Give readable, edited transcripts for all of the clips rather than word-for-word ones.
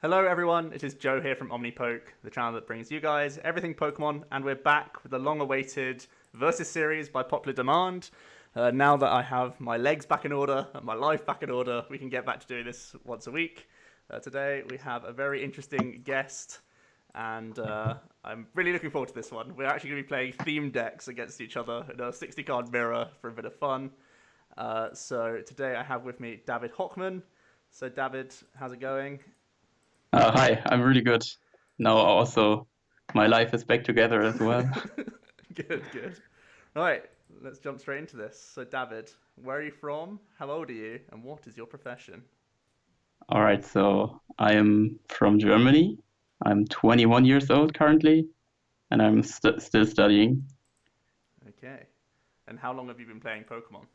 Hello everyone, it is Joe here from OmniPoke, the channel that brings you guys everything Pokemon, and we're back with the long-awaited Versus series by popular demand. Now that I have my legs back in order and my life back in order, we can get back to doing this once a week. Today we have a very interesting guest, and I'm really looking forward to this one. We're actually going to be playing theme decks against each other in a 60-card mirror for a bit of fun. So today I have with me David Hochmann. So David, how's it going? Hi, I'm really good. Now also my life is back together as well. Good, good. Right, let's jump straight into this. So, David, where are you from? How old are you? And what is your profession? All right, so I am from Germany. I'm 21 years old currently, and I'm still studying. Okay. And how long have you been playing Pokemon?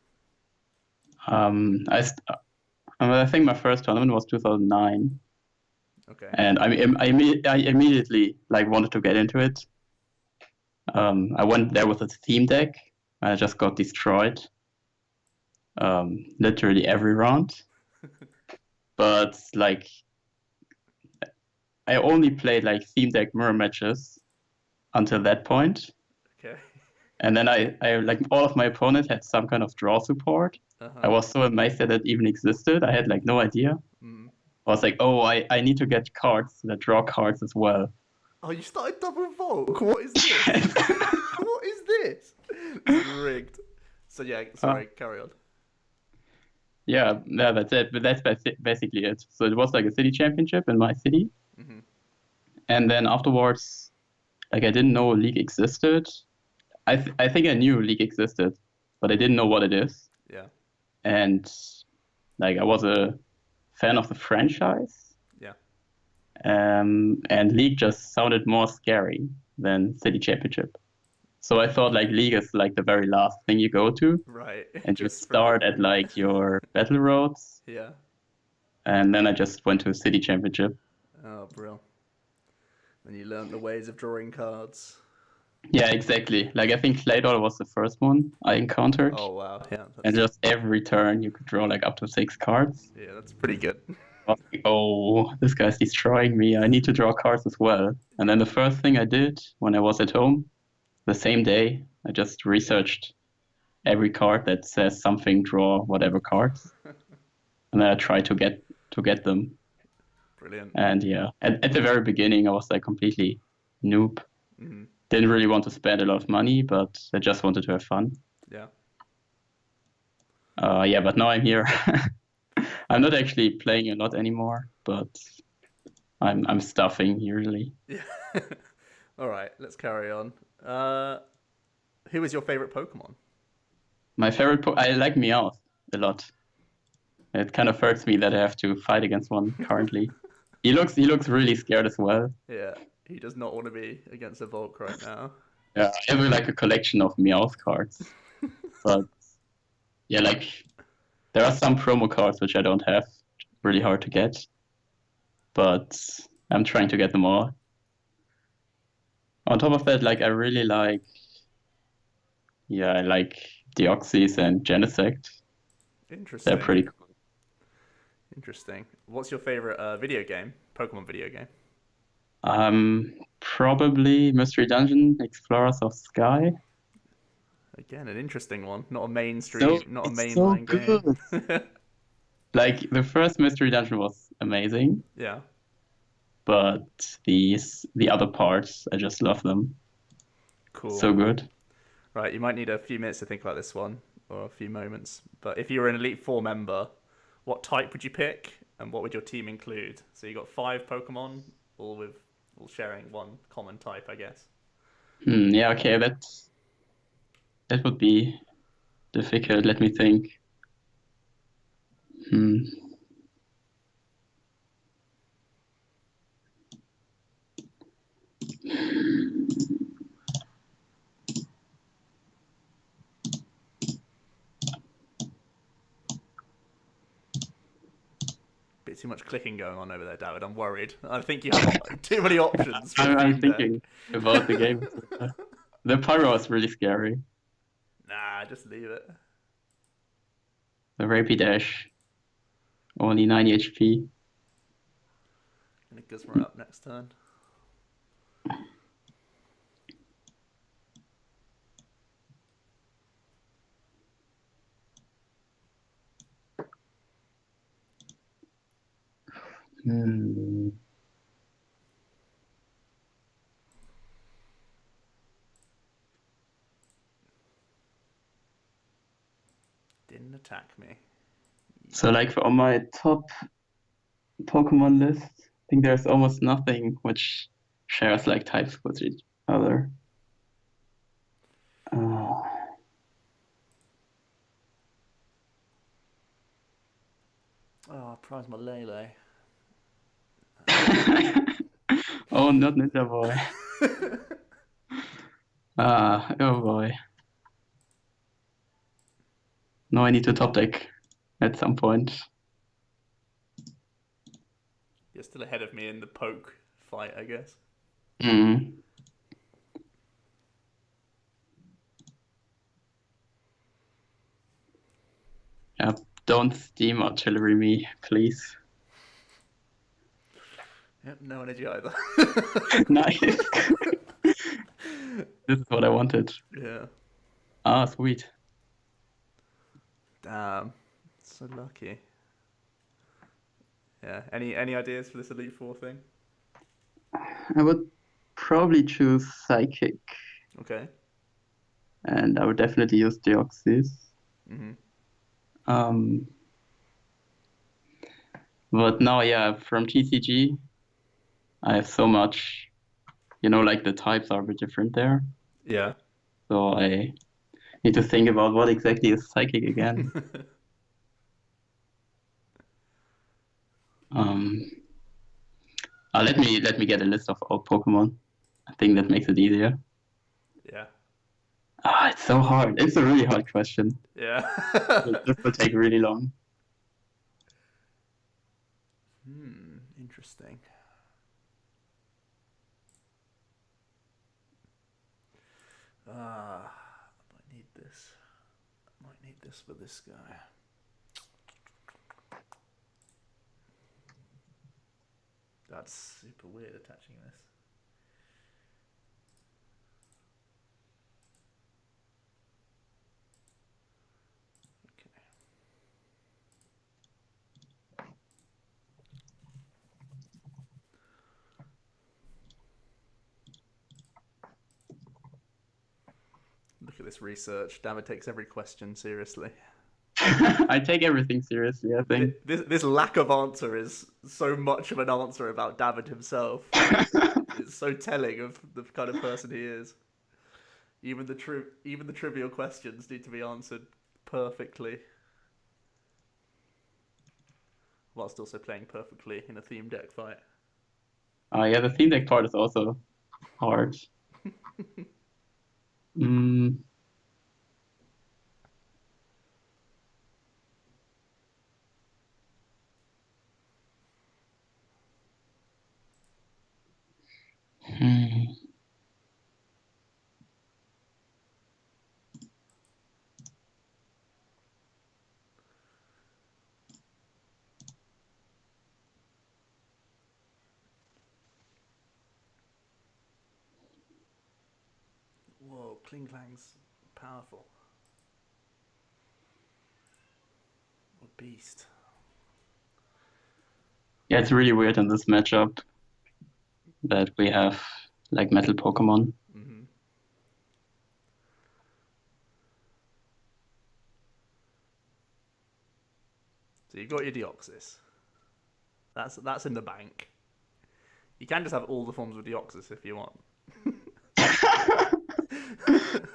Um, I, st I think my first tournament was 2009, Okay. and I immediately like wanted to get into it. I went there with a theme deck, and I just got destroyed, literally every round. But like I only played like theme deck mirror matches until that point. Okay. And then I like all of my opponents had some kind of draw support. Uh I huh. was so amazed that it even existed. I had like no idea. Mm. I was like, oh, I need to get cards that draw cards as well. Oh, you started double Volk. What is this? What is this? This is rigged. So yeah, Uh, sorry. Carry on. yeah, that's it. But that's basically it. So it was like a city championship in my city, Hmm. and then afterwards, like I didn't know league existed. I think I knew league existed, but I didn't know what it is. Yeah. And like I was a fan of the franchise, Yeah. and League just sounded more scary than City Championship. So I thought like League is like the very last thing you go to, Right. and you Just from the. start at like your battle roads, Yeah. and then I just went to City Championship. Oh, brilliant. And you learnt the ways of drawing cards. Yeah, exactly. Like I think Claydol was the first one I encountered, Oh wow. Yeah. and That's just every turn you could draw like up to 6 cards. yeah. That's pretty good. I was like, oh, this guy's destroying me. I need to draw cards as well. And then the Yeah. first thing I did when I was at home, the same day, I just researched every card that says something, draw whatever cards, and then I try to get them. Brilliant. And yeah, at the very beginning, I was like completely noob. Hmm. Didn't really want to spend a lot of money, but I just wanted to have fun. Yeah. Yeah, but now I'm here. I'm not actually playing a lot anymore, but I'm stuffing usually. Yeah. All right. Let's carry on. Uh, who is your favorite Pokemon? My favorite, I like Meowth a lot. It kind of hurts me that I have to fight against one currently. He looks really scared as well. Yeah. He does not want to be against a Volk right now. Yeah, I have like a collection of Meowth cards, but yeah, like there are some promo cards which I don't have. Really hard to get, but I'm trying to get them all. On top of that, like I really like, yeah, I like Deoxys and Genesect. They're Interesting. pretty cool. Interesting. What's your favorite video game? Pokemon video game. Probably Mystery Dungeon, Explorers of Sky. Again, an interesting one. Not a So mainstream, not a it's so mainline game. good. Like the first Mystery Dungeon was amazing, Yeah. but the other parts, I just love them. Cool. So good. Right. You might need a few minutes to think about this one, or a few moments. But if you were an Elite Four member, what type would you pick, and what would your team include? So you got five Pokemon, all sharing one common type, I guess. Yeah, okay, that would be difficult. Let me think. Hmm. Bit too much clicking going on over there, David. I'm worried. I think you have too many options for a I'm theme deck. thinking about the game. The Pyro is really scary. Nah, just leave it. The Rapidash, only 90 HP. Gonna because we're up next turn. Didn't attack me. So like on my top Pokemon list, I think there's almost nothing which shares like types with each other. Oh, I prized my Lele. Oh, not Ninja Boy. Oh boy. No, I need to top deck at some point. You're still ahead of me in the poke fight, I guess. Yeah, don't steam artillery me, please. Yep, no energy either. Nice. This is what I wanted. Yeah. Ah, sweet. Damn. So lucky. Yeah. Any ideas for this Elite Four thing? I would probably choose Psychic, Okay. and I would definitely use Deoxys. Mm-hmm. But now, yeah, from TCG, I have so much, like the types are a bit different there. Yeah. So I need to think about what exactly is Psychic again. Let me get a list of all Pokemon. I think that makes it easier. Yeah. It's so hard. It's a really hard question. Yeah. This will take really long. Interesting. I might need this. I might need this for this guy. That's super weird attaching this. Okay. Look at this research. David takes every question seriously. I take everything seriously, I think. This lack of answer is so much of an answer about David himself. It's so telling of the kind of person he is. Even the trivial questions need to be answered perfectly, whilst also playing perfectly in a theme deck fight. Yeah, the theme deck part is also hard. Whoa, Kling Klang's powerful. What a beast. Yeah, it's really weird in this matchup that we have like metal Pokemon. Mm-hmm. So you've got your Deoxys. That's in the bank. You can just have all the forms of Deoxys if you want.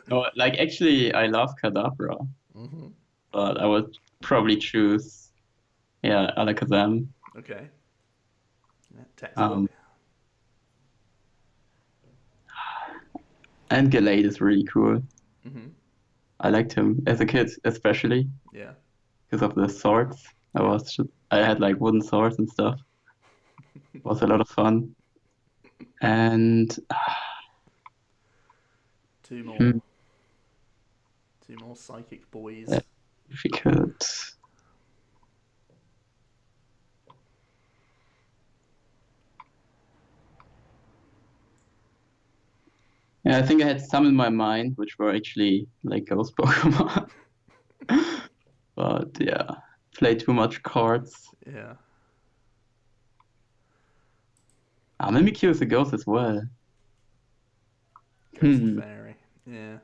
No, like actually, I love Kadabra, but I would probably choose, Alakazam. Okay. Yeah, textbook. And Gallade is really cool. Mm-hmm. I liked him as a kid, especially Yeah. because of the swords. I had like wooden swords and stuff. It was a lot of fun. And Two more. Two more psychic boys. if we could. Yeah, I think I had some in my mind which were actually like ghost Pokemon. But yeah, play too much cards. Yeah. Mimikyu is a ghost as well. Ghost Hmm. Fairy. Yeah.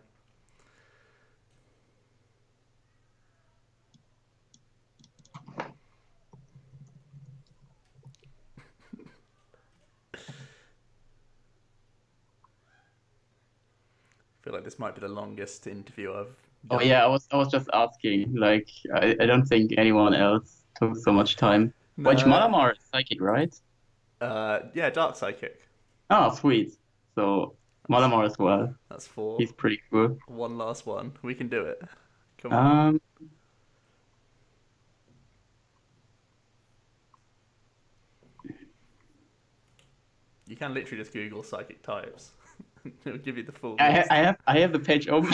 I feel like this might be the longest interview I've Oh done. yeah, I was just asking. Like, I don't think anyone else took so much time. Which No. Malamar is psychic, right? Yeah, Dark Psychic. Oh, sweet. So That's Malamar as well. that's four. He's pretty cool. One last one. We can do it. Come on. Um, You can literally just Google psychic types. It'll give you the full I ha list. I have the page open.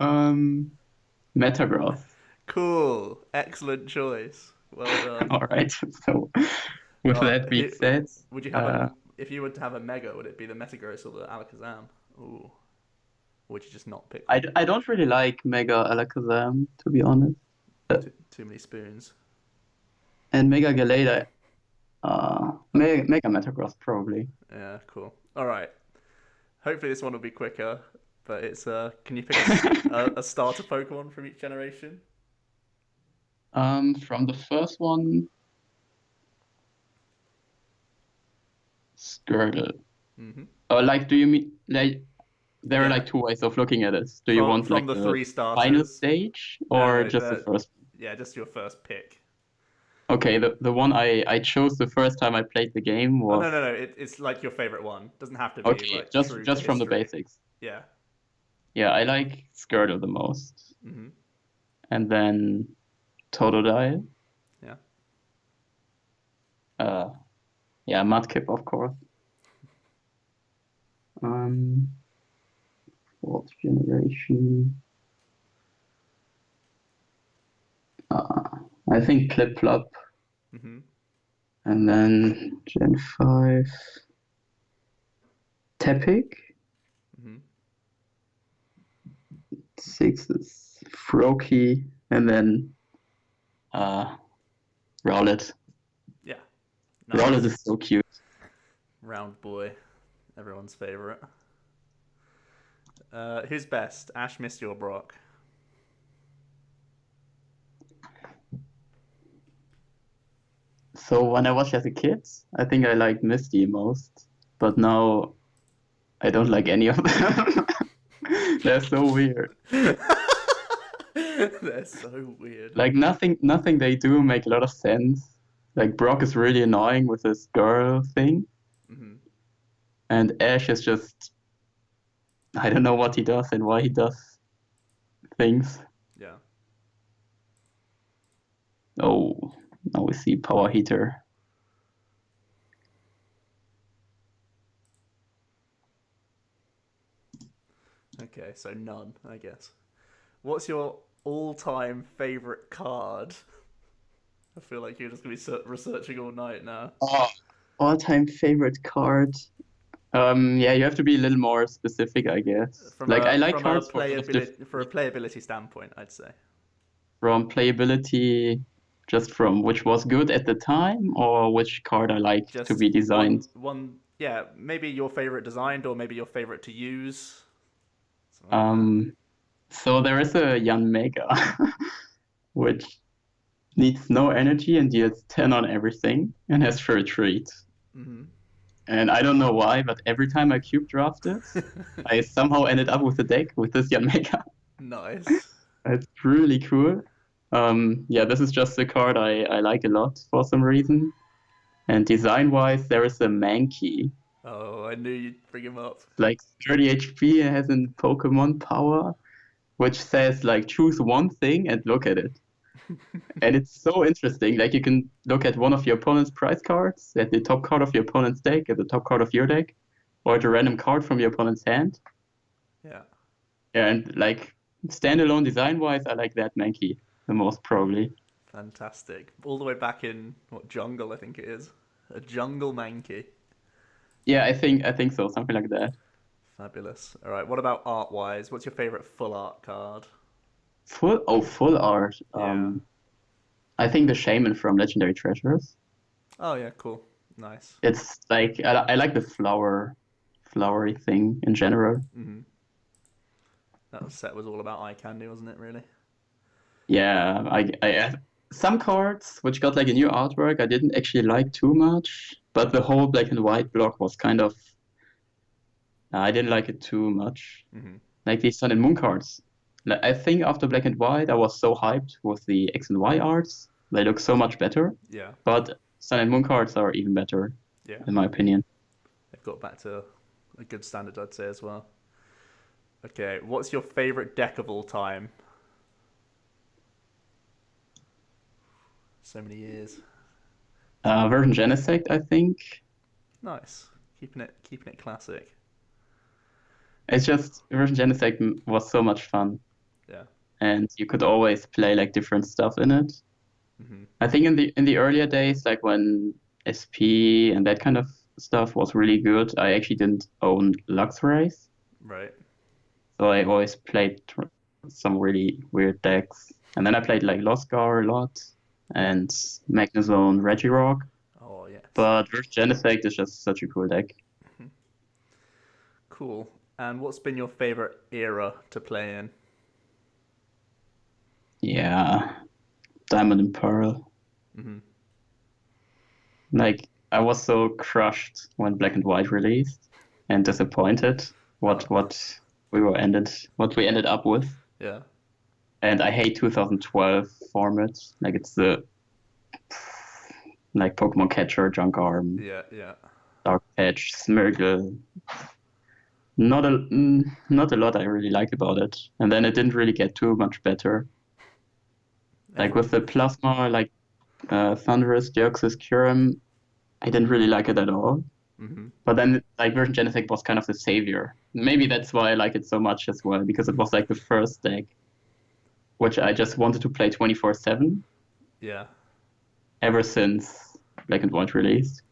Um, Metagross. Cool. Excellent choice. Well done. All right. So with Oh, that being said, would you have a uh, if you were to have a mega? Would it be the Metagross or the Alakazam? Ooh. Or would you just not pick one? I don't really like Mega Alakazam, to be honest. Too many spoons. And Mega Galade, Mega Metagross probably. Yeah, cool. All right. Hopefully this one will be quicker. But it's can you pick a starter Pokemon from each generation? From the first one, Squirtle. Mm-hmm. Like, do you mean like there are Yeah. like two ways of looking at this? Do you From want from like the the three final starters. stage No, or no, just the first? yeah, just your first pick. Okay, the one I chose the first time I played the game Oh was no, it's like your favorite one. Doesn't have to be okay, like true to just from the history. basics. Yeah. Yeah, I like Squirtle the most, Mm-hmm. and then Totodile. Yeah. Uh, yeah, Mudkip of course. Um, fourth generation. I think Clip Clop, Mm-hmm. and then Gen 5, Tepig, Mm-hmm. 6 is Froakie, and then uh, Rowlet. Yeah. Rowlet Nice. is so cute. Round boy. Everyone's favorite. Who's best? Ash, Misty, or Brock? So when I was as a kid, I think I liked Misty most, but now I don't like any of them. They're so weird. They're so weird. Like nothing they do make a lot of sense. Like Brock is really annoying with his girl thing, Mm-hmm. and Ash is just I don't know what he does and why he does things. Yeah. Oh, now we see Power Heater. Okay, so none, I guess. What's your all-time favorite card? I feel like you're just gonna be researching all night now. Oh, all-time favorite card. Yeah, you have to be a little more specific, I guess. From Like I a like from a cards for a lot of different playability standpoint, I'd say. from playability, just from which was good at the time, or which card I like to Just be designed. yeah, maybe your favorite designed or maybe your favorite to use. Something like that. Um, so there is a Yan Mega, which needs no energy and deals 10 on everything and has Fur Retreat. Mm-hmm. And I don't know why, but every time I cube drafted, I somehow ended up with a deck with this Yan Mega. Nice. It's really cool. Yeah, this is just a card I like a lot for some reason. And design-wise, there is a Mankey. Oh, I knew you'd bring him up. Like 30 HP, it has a Pokemon power, which says like choose one thing and look at it. And it's so interesting. Like you can look at one of your opponent's prize cards, at the top card of your opponent's deck, at the top card of your deck, or at a random card from your opponent's hand. Yeah. Yeah, and like standalone design-wise, I like that Mankey the most probably. Fantastic. All the way back in what jungle I think it is. A jungle Mankey. Yeah, I think so, something like that. Fabulous. All right. What about art wise? What's your favorite full art card? Full art. Yeah. I think the Shaman from Legendary Treasures. Oh yeah. Cool. Nice. It's like I like the flowery thing in general. Hmm. That set was all about eye candy, wasn't it? Really. Yeah, I some cards which got like a new artwork I didn't actually like too much, but the whole black and white block was kind of I didn't like it too much. Hmm. Like these Sun and Moon cards. Like, I think after Black and White I was so hyped with the X and Y arts. They look so much better, Yeah. but Sun and Moon cards are even better Yeah. in my opinion. They've got back to a good standard, I'd say as well. Okay. What's your favorite deck of all time? So many years. Version Genesect, I think. Nice. Keeping it classic. It's just Version Genesect was so much fun, Yeah. and you could always play like different stuff in it. Hmm. I think in the earlier days, like when SP and that kind of stuff was really good, I actually didn't own Luxrays, Right. so I always played some really weird decks. And then I played like Losgar a lot Yeah. and Magnezone, Regirock. Oh yes. But Versus Genesect is just such a cool deck. Mhm. Cool. And what's been your favorite era to play in? Yeah, Diamond and Pearl. Hmm. Like I was so crushed when Black and White released and disappointed Oh, what we ended up with. yeah. And I hate 2012 format. Like it's the like Pokemon Catcher, Junk Arm, Yeah. Yeah. Dark Patch, Smirgle. Not a lot I really like about it. And then it didn't really get too much better. Like Every. with the Plasma, like Thunderous, Deoxys, Kyurem, I didn't really like it at all. Hmm. But then like Version Genesect was kind of the savior. Maybe that's why I like it so much as well, because it was like the first deck which I just wanted to play 24/7 Yeah. ever since Black and White released.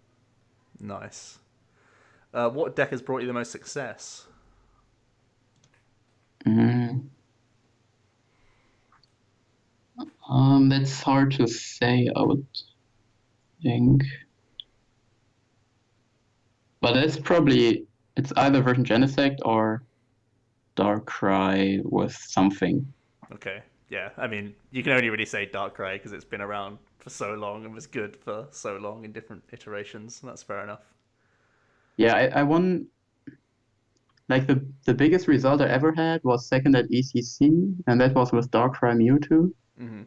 Nice. What deck has brought you the most success? Mm. That's hard to say, I would think. But it's either Version Genesect or Darkrai with something. Okay. Yeah. I mean, you can only really say Darkrai because it's been around for so long and was good for so long in different iterations. That's fair enough. Yeah, I won like the biggest result I ever had was second at ECC, and that was with Darkrai Mewtwo. Hmm.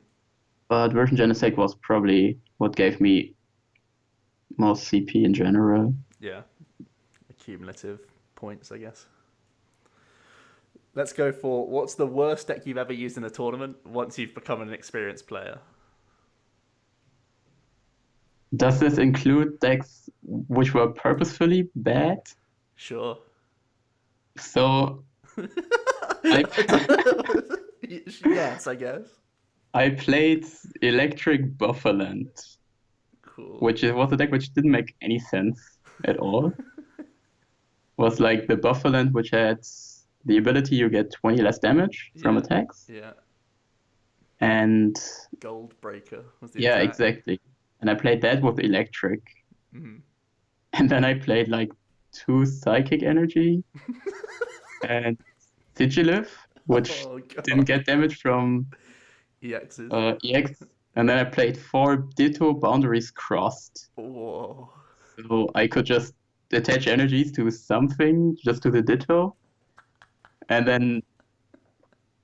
But Version Genesect was probably what gave me most CP in general. Yeah. Accumulative points, I guess. Let's go for what's the worst deck you've ever used in a tournament once you've become an experienced player? Does this include decks which were purposefully bad? Sure. So I Yes, I guess. I played Electric Bufferland, Cool. which was a deck which didn't make any sense at all. Was like the Bufferland which had the ability you get 20 less damage from Yeah. attacks. Yeah. And Gold Breaker was the yeah, attack. exactly. And I played that with Electric. Mm. And then I played like two Psychic Energy and Sigilyph, which Oh didn't god. get damage from EXs. EX. And then I played four Ditto Boundaries Crossed. Whoa. So I could just attach energies to something, just to the Ditto. And then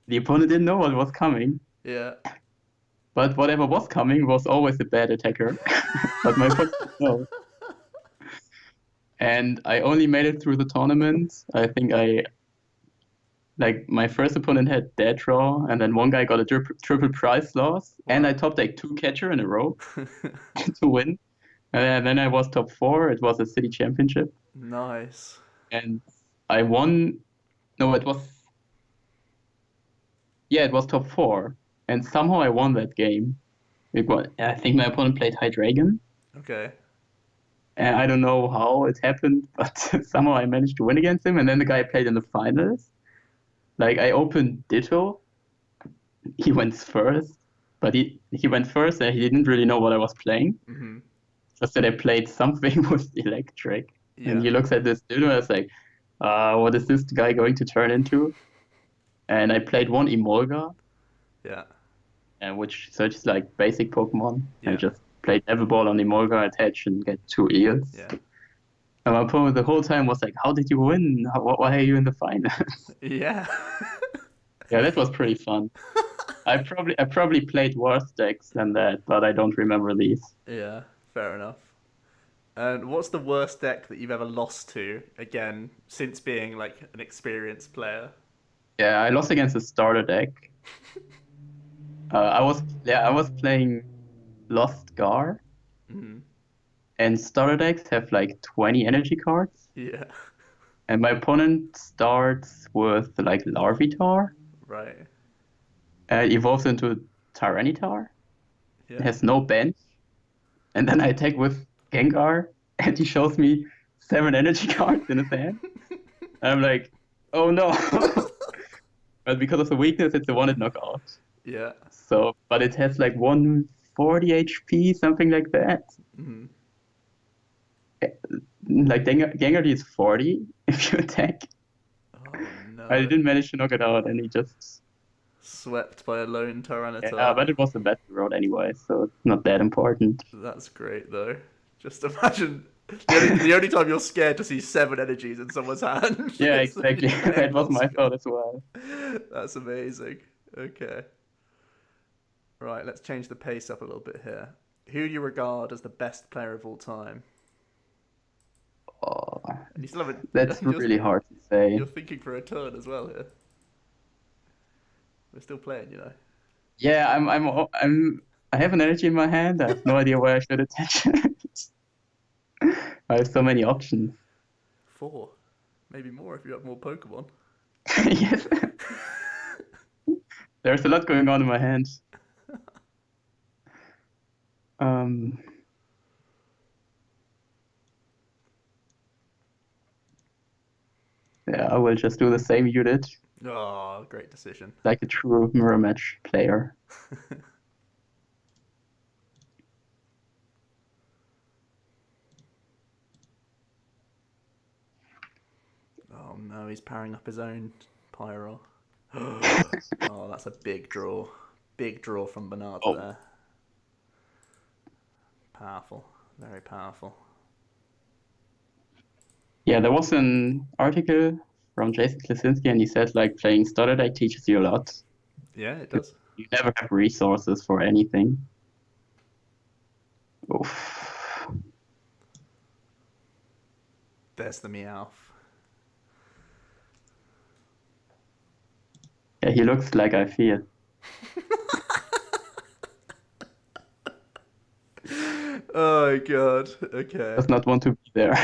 the opponent didn't know what was coming. Yeah. But whatever was coming was always a bad attacker. But my opponent didn't know. And I only made it through the tournament. I think like my first opponent had dead draw, and then one guy got a triple prize loss, and I Wow. top decked two catcher in a row to win. And then I was top four. It was a city championship, Nice. and I won. No, it was top four, and somehow I won that game. I think my opponent played High Dragon, Okay. And I don't know how it happened, but somehow I managed to win against him. And then the guy I played in the finals, like I opened Ditto, he went first, but he went first and he didn't really know what I was playing. Mm-hmm. Just that I played something with electric. And Yeah. he looks at this Ditto and I was like, what is this guy going to turn into? And I played one Emolga, Yeah. and which searches like basic Pokemon, and Yeah. just played Everball on Emolga, attach and get 2 eels. Yeah. And my opponent the whole time was like, "How did you win? Why are you in the final?" Yeah. Yeah, that was pretty fun. I probably played worse decks than that, but I don't remember these. Yeah. Fair enough. And what's the worst deck that you've ever lost to, again, since being like an experienced player? Yeah, I lost against a starter deck. I was playing Lost Gar, Mm. and starter decks have like 20 energy cards, Yeah. and my opponent starts with like Larvitar, Right. evolves into Tyranitar, Yeah. has no bench, and then I attack with Gengar, and he shows me 7 energy cards in his hand. And I'm like, oh no. But because of the weakness, it's a one-hit knockout. Yeah. So, but it has like 140 HP, something like that. Mm. Like Gengar is 40 if you attack. Oh I no. didn't manage to knock it out, and he just Swept by a lone yeah. Tyranitar. But it was the battle road anyway, so it's not that important. That's great though. Just imagine the only time you're scared to see 7 energies in someone's hand Yeah, is when exactly. you're playing That was my Lost thought as well. God. That's amazing. Okay. Right, let's change the pace up a little bit here. Who do you regard as the best player of all time? Oh, And you still haven't. that's You're, really hard to say. you're thinking for a turn as well here. We're still playing, you know. Yeah, I have an energy in my hand. I have no idea where I should attach it. I have so many options. 4, maybe more if you have more Pokemon. Yes, there's a lot going on in my hand. Um, yeah, I will just do the same you did, Oh, great decision. like a true mirror match player. Oh no, he's powering up his own Pyro. Oh, that's a big draw. Big draw from Bernard Oh, there. Powerful. Very powerful. yeah, there was an article from Jason Klesinski, and he said like playing starter deck teaches you a lot. Yeah, it does. You never have resources for anything. Oof. There's the Meowth. Yeah, he looks like I feel. Oh god. Okay. Does not want to be there.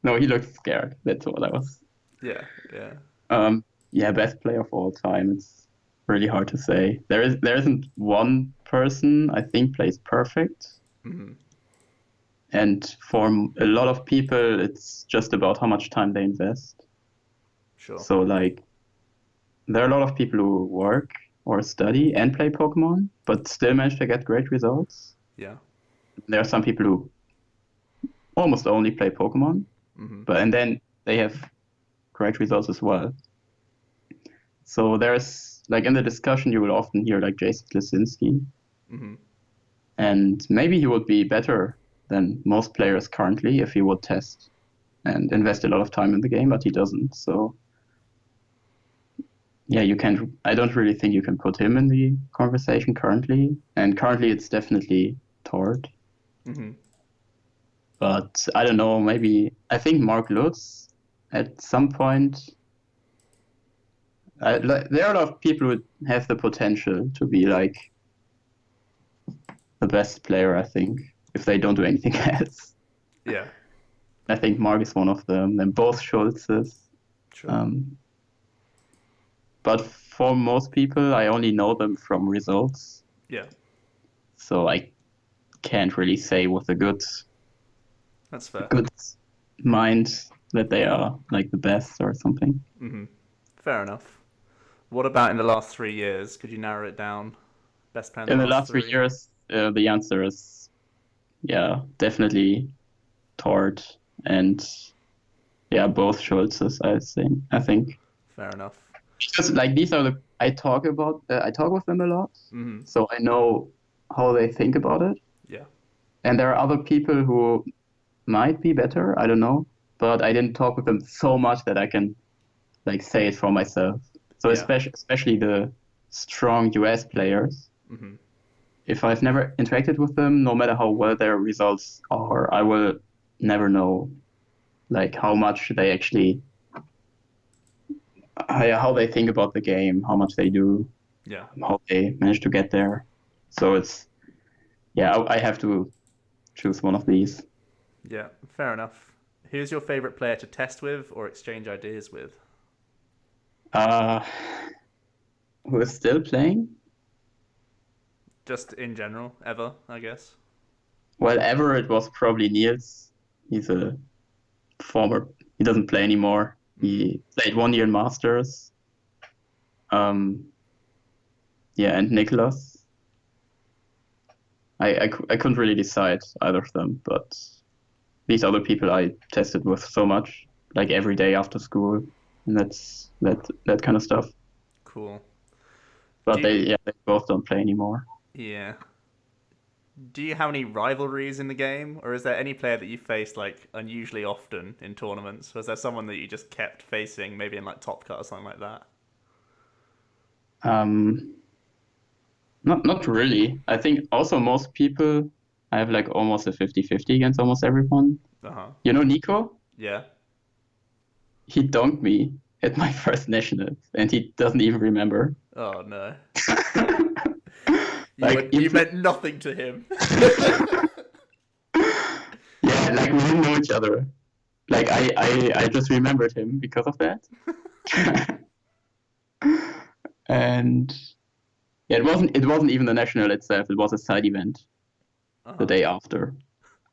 No, he looks scared. That's what I was. Yeah, yeah. Um, yeah, best player of all time. It's really hard to say. There isn't one person I think plays perfect, Hmm. and for a lot of people, it's just about how much time they invest. Sure. So like, there are a lot of people who work or study and play Pokemon, but still manage to get great results. Yeah. There are some people who almost only play Pokemon, Hmm. and then they have great results as well. So there's like in the discussion you will often hear like Jason Klesinski, Hmm. and maybe he would be better than most players currently if he would test and invest a lot of time in the game, but he doesn't. So yeah, you can't. I don't really think you can put him in the conversation currently, and currently it's definitely Tord. Hmm. But I don't know. Maybe I think Mark Lutz at some point. There are a lot of people who have the potential to be like the best player, I think, if they don't do anything else. Yeah. I think Mark is one of them, then both Schultzes. Sure. Um, but for most people, I only know them from results, Yeah. so I can't really say with a good That's fair. good mind that they are like the best or something. Hmm. Fair enough. What about in the last 3 years? Could you narrow it down? Best player in In the the last last three three? years, the answer is yeah, definitely Tort and yeah, both Schultzes. I think Fair enough. because like these are the I talk with them a lot, Hmm. so I know how they think about it. Yeah. And there are other people who might be better. I don't know, but I didn't talk with them so much that I can like say it for myself. So Yeah. especially the strong US players, Hmm. if I've never interacted with them, no matter how well their results are, I will never know like how much they actually how they think about the game, how much they do, Yeah. how they manage to get there. So it's yeah, I have to choose one of these. Yeah. Fair enough. Who's your favorite player to test with or exchange ideas with? Uh, who is still playing? Just in general, ever, I guess. Well, ever it was probably Niels. He's a former. He doesn't play anymore. Hmm. He played 1 year in Masters. Um, yeah, and Nicholas. I couldn't really decide either of them, but these other people I tested with so much, like every day after school, and that kind of stuff. Cool. Do But you, they both don't play anymore. yeah. Do you have any rivalries in the game, or is there any player that you faced like unusually often in tournaments? Was there someone that you just kept facing, maybe in like Top Cut or something like that? Um, not really. I think also most people I have like almost a 50-50 against almost everyone. Uh huh. You know Nico? Yeah. He donked me at my first nationals and he doesn't even remember. Oh no. Like You instant meant nothing to him. yeah, like we didn't know each other. Like I just remembered him because of that. And yeah, it wasn't even the national itself, it was a side event Uh the huh. day after.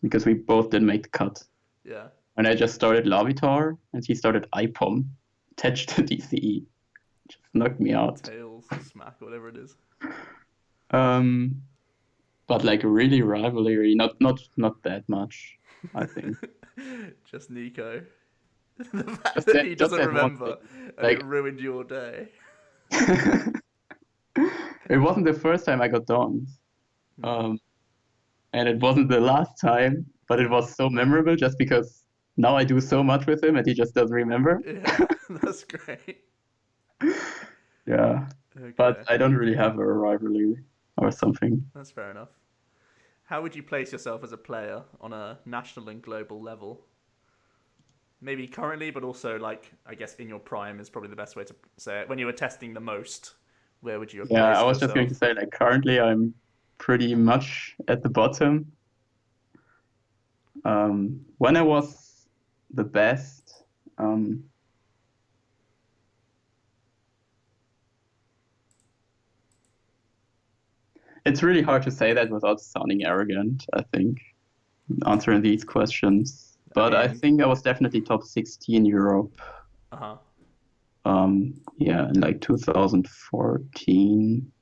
Because we both didn't make the cut. Yeah. And I just started Lavitar and he started IPOM attached to DCE. Just knocked me out. Tails, smack, whatever it is. Um, but like really rivalry, not that much, I think. Just Nico. The fact Just that that he just doesn't that one remember thing. and it Like ruined your day. it wasn't the first time I got donked. Hmm. Um, and it wasn't the last time, but it Yeah. was so memorable just because now I do so much with him and he just doesn't remember. Yeah. That's great. Yeah. But Okay. I don't really have a rivalry or something. That's fair enough. How would you place yourself as a player on a national and global level? Maybe currently, but also like I guess in your prime is probably the best way to say it. When you were testing the most, where would you have Yeah, I placed was just going to yourself? say like currently I'm pretty much at the bottom. When I was the best, um, it's really hard to say that without sounding arrogant, I think, answering these questions. I But I mean, think I was definitely top 16 Europe. uh huh. Yeah, in like 2014,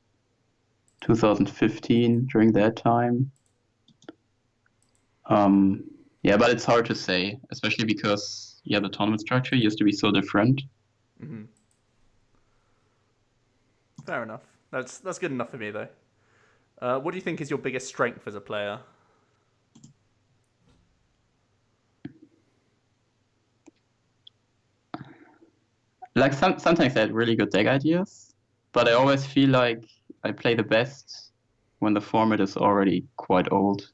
2015, during that time. Um, yeah, but it's hard to say, especially because yeah, the tournament structure used to be so different. Hmm. Fair enough. That's good enough for me though. What do you think is your biggest strength as a player? Like sometimes I had really good deck ideas, but I always feel like I play the best when the format is already quite old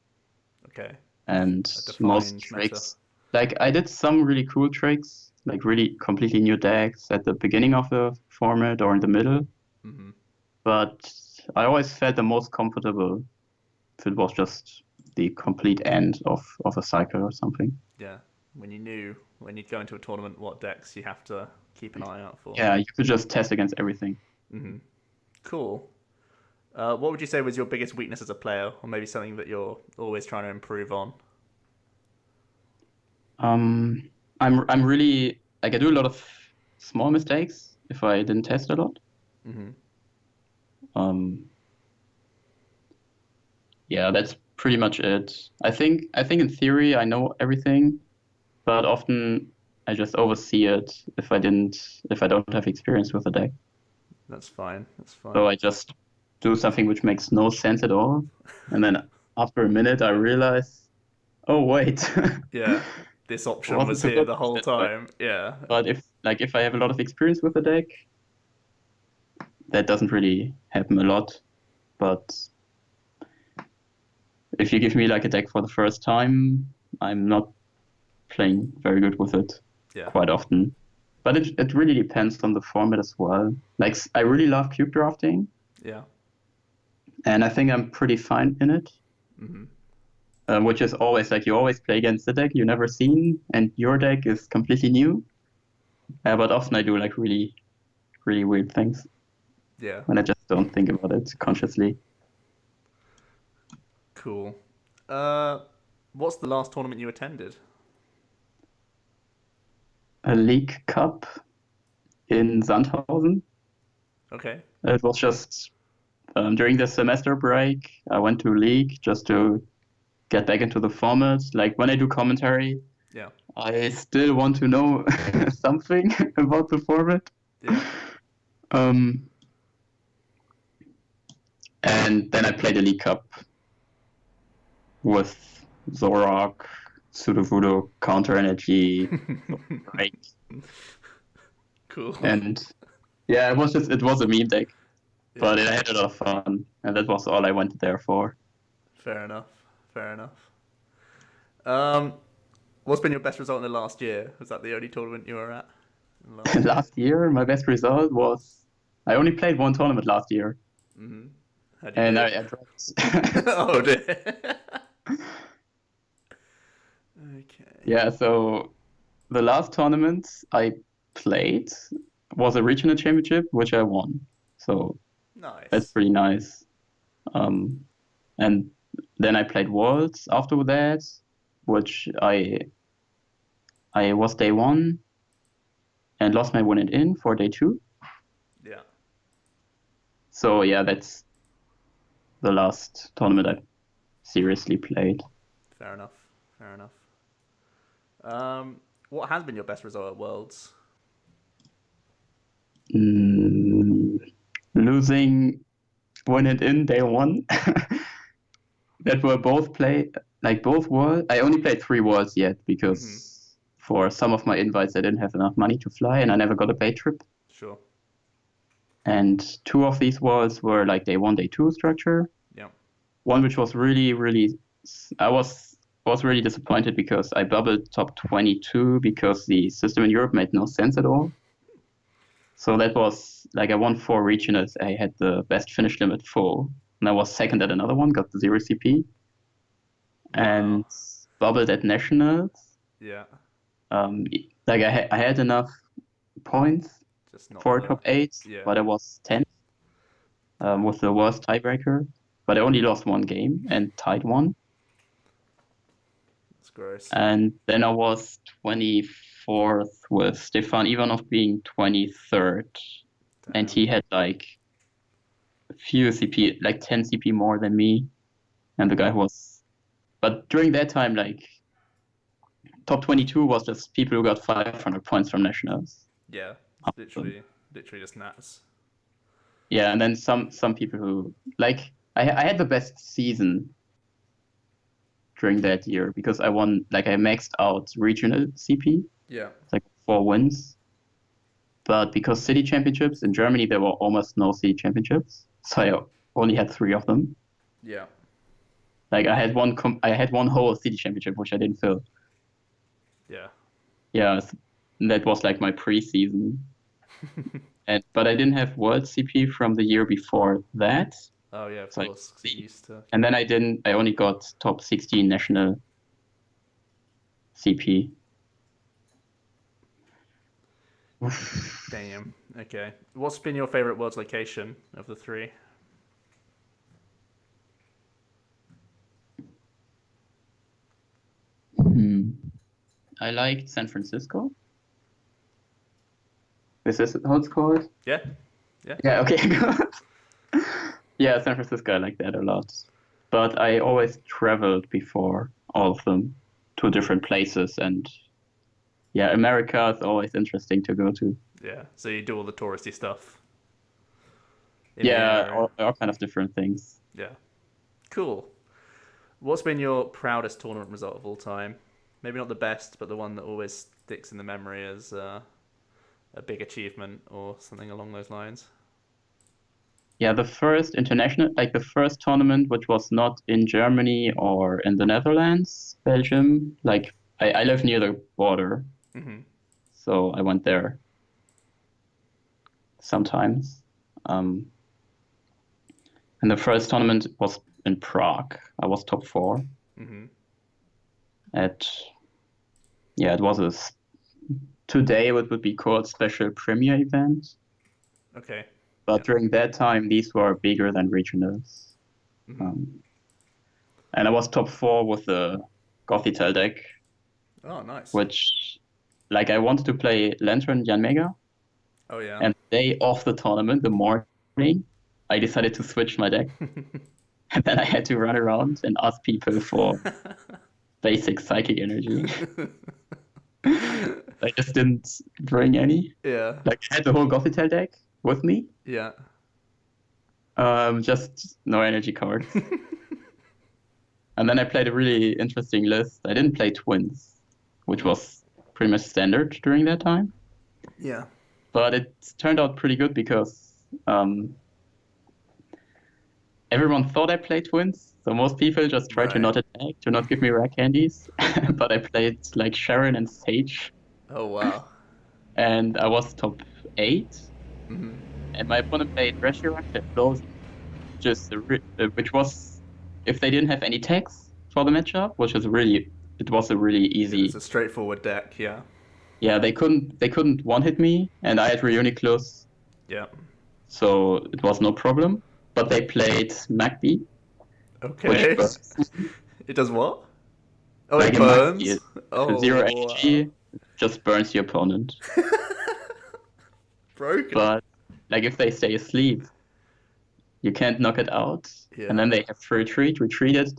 Okay, and a most defined meta. tricks. Like I did some really cool tricks, like really completely new decks at the beginning of the format or in the middle, Hmm. but I always felt the most comfortable if it was just the complete end of a cycle or something. Yeah, when you knew when you'd go into a tournament what decks you have to keep an eye out for. Yeah, you could just test against everything. Hmm. Cool. What would you say was your biggest weakness as a player, or maybe something that you're always trying to improve on? Um, I'm really like I do a lot of small mistakes if I didn't test a lot. Hmm. Um, yeah, that's pretty much it. I think in theory I know everything, but often I just oversee it if I don't have experience with the deck. That's fine. That's So fine. I just do something which makes no sense at all, and then after a minute I realize, oh wait, Yeah, this I option wasn't was so here good the at whole that. But time. Yeah. but if I have a lot of experience with the deck, that doesn't really happen a lot. But if you give me like a deck for the first time, I'm not playing very good with it Yeah. quite often. But it really depends on the format as well. Like I really love cube drafting, Yeah. and I think I'm pretty fine in it. Hmm. Which is always like you always play against the deck you never seen, and your deck is completely new. But often I do like really, really weird things Yeah. when I just don't think about it consciously. Cool. Uh, what's the last tournament you attended? A League Cup in Sandhausen. Okay. It was just during the semester break. I went to League just to get back into the format. Like when I do commentary, Yeah. I still want to know something about the format. Yeah. Um, and then I played the League Cup with Zorak, Sudowoodo, Counter Energy, right? Cool. And yeah, it was a meme deck, Yeah. but I had a lot of fun, and that was all I went there for. Fair enough. Fair enough. Um, what's been your best result in the last year? Was that the only tournament you were at in the last year? Last year, my best result was I only played one tournament last year, Hmm. How'd you and do? I dropped. Oh dear. Okay. Yeah, so the last tournament I played was a regional championship, which I won. So that's Nice. pretty nice. Um, and then I played Worlds after that, which I was day one and lost my win and in for day two. Yeah. So yeah, that's the last tournament I seriously played. Fair enough. Fair enough. What has been your best result at Worlds? Mm, losing win and in day one. That were both play like both worlds. I only played three worlds yet Hmm. because for some of my invites I didn't have enough money to fly and I never got a pay trip. Sure. And two of these worlds were like day one, day two structure. Yeah. One which was really, really I was really disappointed because I bubbled top 22 because the system in Europe made no sense at all. So that was like I won four regionals. I had the best finish limit full, and I was second at another one, got the zero CP, Wow. and bubbled at nationals. Yeah. Um, like I had enough points Just not for a the. top eight, Yeah. but I was 10th Damn. with the worst tiebreaker. But I only lost one game and tied one. That's gross. And then I was 24th with Stefan Ivanov being 23rd. And Damn. he had like a few CP, like 10 CP more than me. And the guy who was, but during that time, like top 22 was just people who got 500 points from nationals. Yeah. It's literally just nuts. Yeah, and then some people who like I had the best season during that year because I won like I maxed out regional CP, Yeah. like four wins. But because city championships in Germany there were almost no city championships, so I only had three of them. Yeah. Like I had one whole city championship which I didn't fill. Yeah. Yeah, that was like my pre-season. And but I didn't have world CP from the year before that. Oh yeah, of So I course. 'Cause it see. used to. And then I only got top 16 national CP. Damn. Okay. What's been your favorite world's location of the three? Hmm. I liked San Francisco. Is this how it's called? Yeah. Yeah, okay, good. Yeah, San Francisco, I like that a lot. But I always traveled before all of them to different places, and yeah, America is always interesting to go to. Yeah. So you do all the touristy stuff in the Yeah, area. all kind of different things. Yeah. Cool. What's been your proudest tournament result of all time? Maybe not the best, but the one that always sticks in the memory as a big achievement or something along those lines. Yeah, the first international, like the first tournament, which was not in Germany or in the Netherlands, Belgium. Like I live near the border, Hmm. so I went there sometimes. Um, and the first tournament was in Prague. I was top four Hmm. at, yeah, it was today it would be called special premier event. Okay. But Yeah. during that time, these were bigger than regionals. Hmm. Um, and I was top four with the Gothitelle deck, Oh, nice. which, like, I wanted to play Lantern Jan Mega. Oh, yeah. And the day of the tournament, the morning, I decided to switch my deck. And then I had to run around and ask people for basic psychic energy. I just didn't bring any. Yeah. Like, I had the whole Gothitelle deck with me, Yeah. just no energy cards. And then I played a really interesting list. I didn't play twins, which was pretty much standard during that time. Yeah. But it turned out pretty good because everyone thought I played twins. So most people just tried to Right. not attack, to not give me rare candies. But I played like Sharon and Sage, Oh, wow. and I was top 8. Hmm. And my opponent played Reshirak and Frozen, which was, if they didn't have any tags for the matchup, it was a really It's easy. a straightforward deck. Yeah. Yeah, they couldn't one hit me, and I had Reuniclus, Yeah. so it was no problem. But they played Magby, which Okay. burns, It does what? Oh, like it a Magby, burns. zero Oh, wow. HG, just burns your opponent. Broken. But like if they stay asleep, you can't knock it out, and then Yeah. they have to retreat it,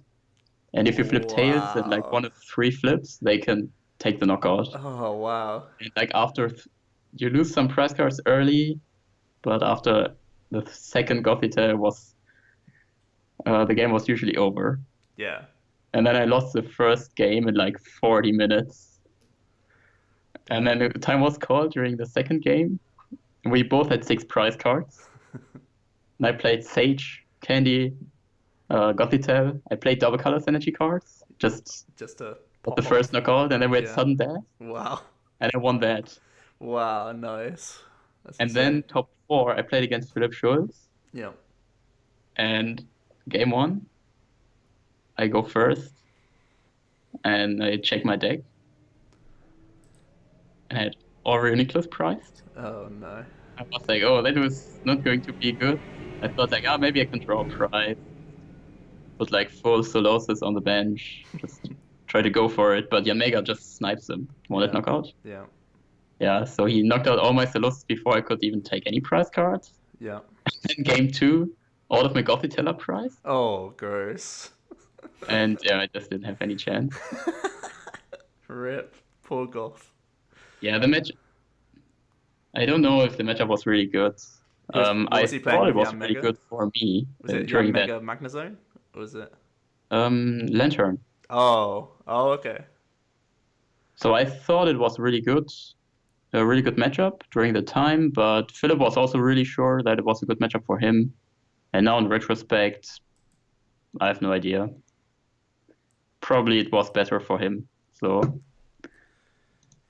and if you flip tails and like Wow. one of 3 flips, they can take the knockout. Oh, wow. And like you lose some prize cards early, but after the second Gothita the game was usually over. Yeah. And then I lost the first game in like 40 minutes. And then the Dang. time was called during the second game. We both had 6 prize cards. And I played Sage, Candy, Gothitelle. I played double colors energy cards. Just Just to got the pop first off. knockout, and then we had Yeah. sudden death. Wow. And I won that. Wow. Nice. That's And then insane. top 4, I played against Philip Schulz. Yeah. And game 1, I go first. And I check my deck. And I had Orioniclus priced. Oh, no. I was like, oh, that was not going to be good. I thought like, maybe I can draw a prize. Put like full Solosis on the bench. Just try to go for it. But Yamega just snipes him. Wanted Yeah. knockout. Yeah. Yeah, so he knocked out all my Solosis before I could even take any prize cards. Yeah. Then game 2, all of my Gothitella prize. Oh, gross. And yeah, I just didn't have any chance. Rip. Poor Goth. Yeah, the match. I don't know if the matchup was really good. What I was he playing thought it with was Jan really Mega? good for me Was it Jan during that. Mega Magnazone? Or was it? Lantern. Oh. Oh, okay. So I thought it was a really good matchup during the time, but Philip was also really sure that it was a good matchup for him. And now in retrospect, I have no idea. Probably it was better for him. So,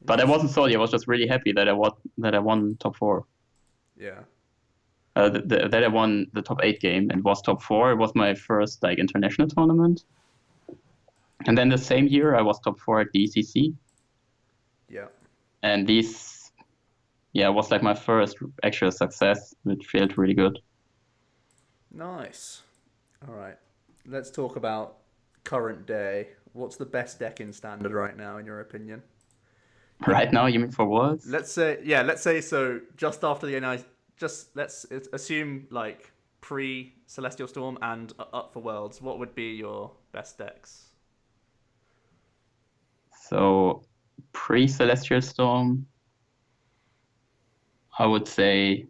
but I wasn't salty. I was just really happy that I won top 4. Yeah. That I won the top 8 game and was top 4. It was my first like international tournament. And then the same year I was top 4 at the ECC. Yeah. And was like my first actual success, which felt really good. Nice. All right. Let's talk about current day. What's the best deck in standard right now, in your opinion? Right now, you mean for Worlds? Let's say so. Just after the NI, just let's assume like pre Celestial Storm and up for Worlds. What would be your best decks? So, pre-Celestial Storm, I would say,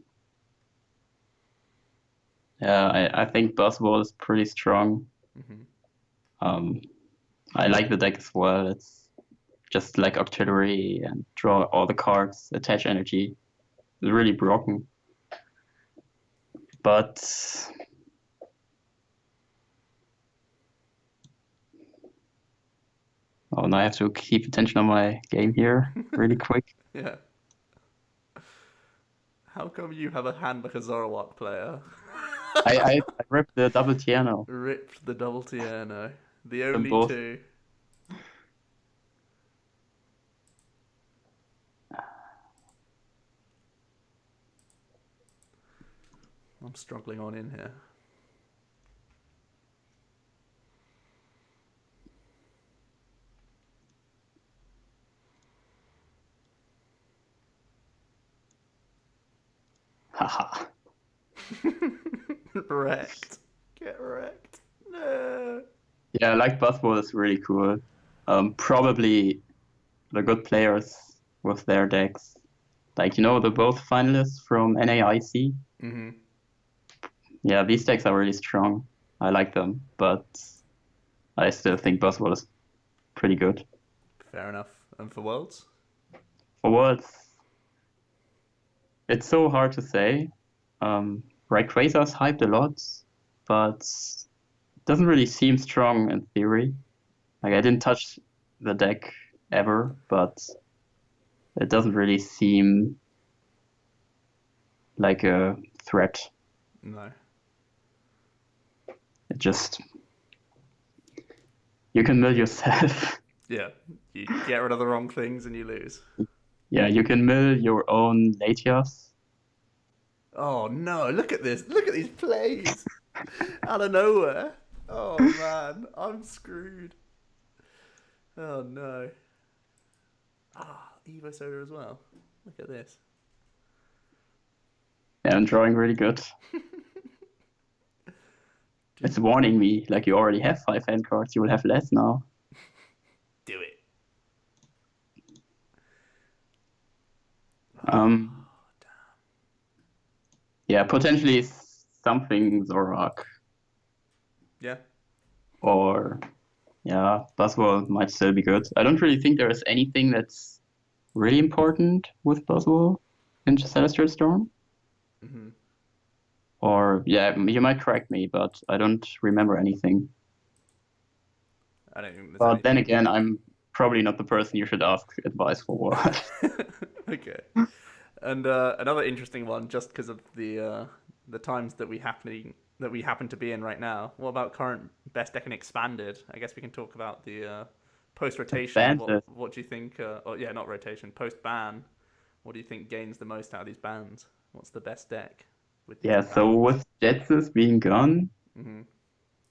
yeah, I think Buzzwole is pretty strong. Hmm. Um, I like the deck as well. It's just like auxiliary and draw all the cards, attach energy. It's really broken. But oh, now I have to keep attention on my game here really quick. Yeah. How come you have a hand like a Zoroark player? I ripped the double Tiano. Ripped the double Tierno. The Them only both. two. I'm struggling on in here. Haha. Wrecked. Get wrecked. No. Yeah, I like Buzzwole is really cool. Probably the good players with their decks. Like, the both finalists from NAIC. Mm-hmm. Yeah, these decks are really strong. I like them, but I still think Buzzwole is pretty good. Fair enough. And for Worlds? For Worlds, it's so hard to say. Rayquaza's hyped a lot, but doesn't really seem strong in theory. Like, I didn't touch the deck ever, but it doesn't really seem like a threat. No. It just you can mill yourself. Yeah. You get rid of the wrong things and you lose. Yeah, you can mill your own Latias. Oh no, look at this. Look at these plays. Out of nowhere. Oh man, I'm screwed. Oh no. Ah, Evo Soda as well. Look at this. Yeah, I'm drawing really good. It's warning me, like you already have 5 hand cards, you will have less now. Do it. Um, yeah, potentially something Zorak. Yeah. Or, yeah, Buzzwole might still be good. I don't really think there is anything that's really important with Buzzwole in Celestial Storm. Mm-hmm. Or, yeah, you might correct me, but I don't remember anything. I don't think there's But anything. then again, I'm probably not the person you should ask advice for what. Okay. And another interesting one, just because of the times that we happen to be in right now. What about current best deck and expanded? I guess we can talk about the post rotation. Expanded. What do you think? Not rotation. Post ban. What do you think gains the most out of these bans? What's the best deck with these Yeah, bans? so with Jetsus being gone, Mm-hmm.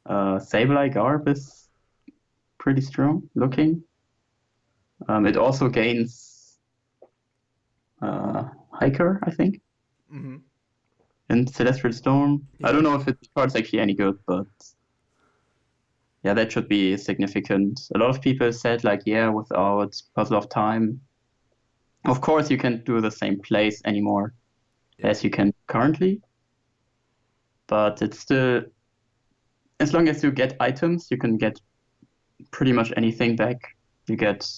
Sableye Garb is pretty strong looking. It also gains Hiker, I think, Mm-hmm. in Celestial Storm. Yeah. I don't know if the card's actually any good, but yeah, that should be significant. A lot of people said, like, yeah, without Puzzle of Time, of course you can't do the same place anymore as you can currently, but it's still, as long as you get items, you can get pretty much anything back. You get,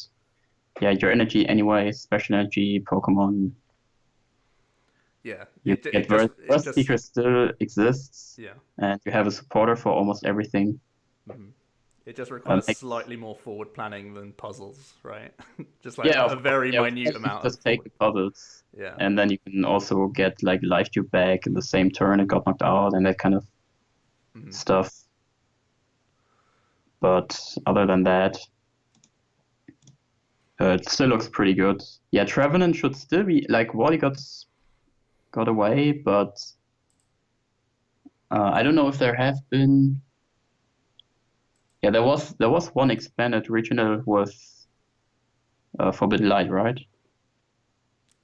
yeah, your energy anyway, special energy, Pokemon. Yeah. You get Burst Seeker still exists, Yeah. and you have a supporter for almost everything. Mm-hmm. It just requires Like- slightly more forward planning than puzzles, right? Just like Yeah, a very minute amount. Just Of take the puzzles, Yeah. and then you can also get like Life Tube back in the same turn it got knocked out and that kind of Mhm. stuff. But other than that, it still looks pretty good. Yeah, Trevenant should still be like Wally got away, but I don't know if there have been. Yeah, there was one expanded regional with Forbidden Light, right?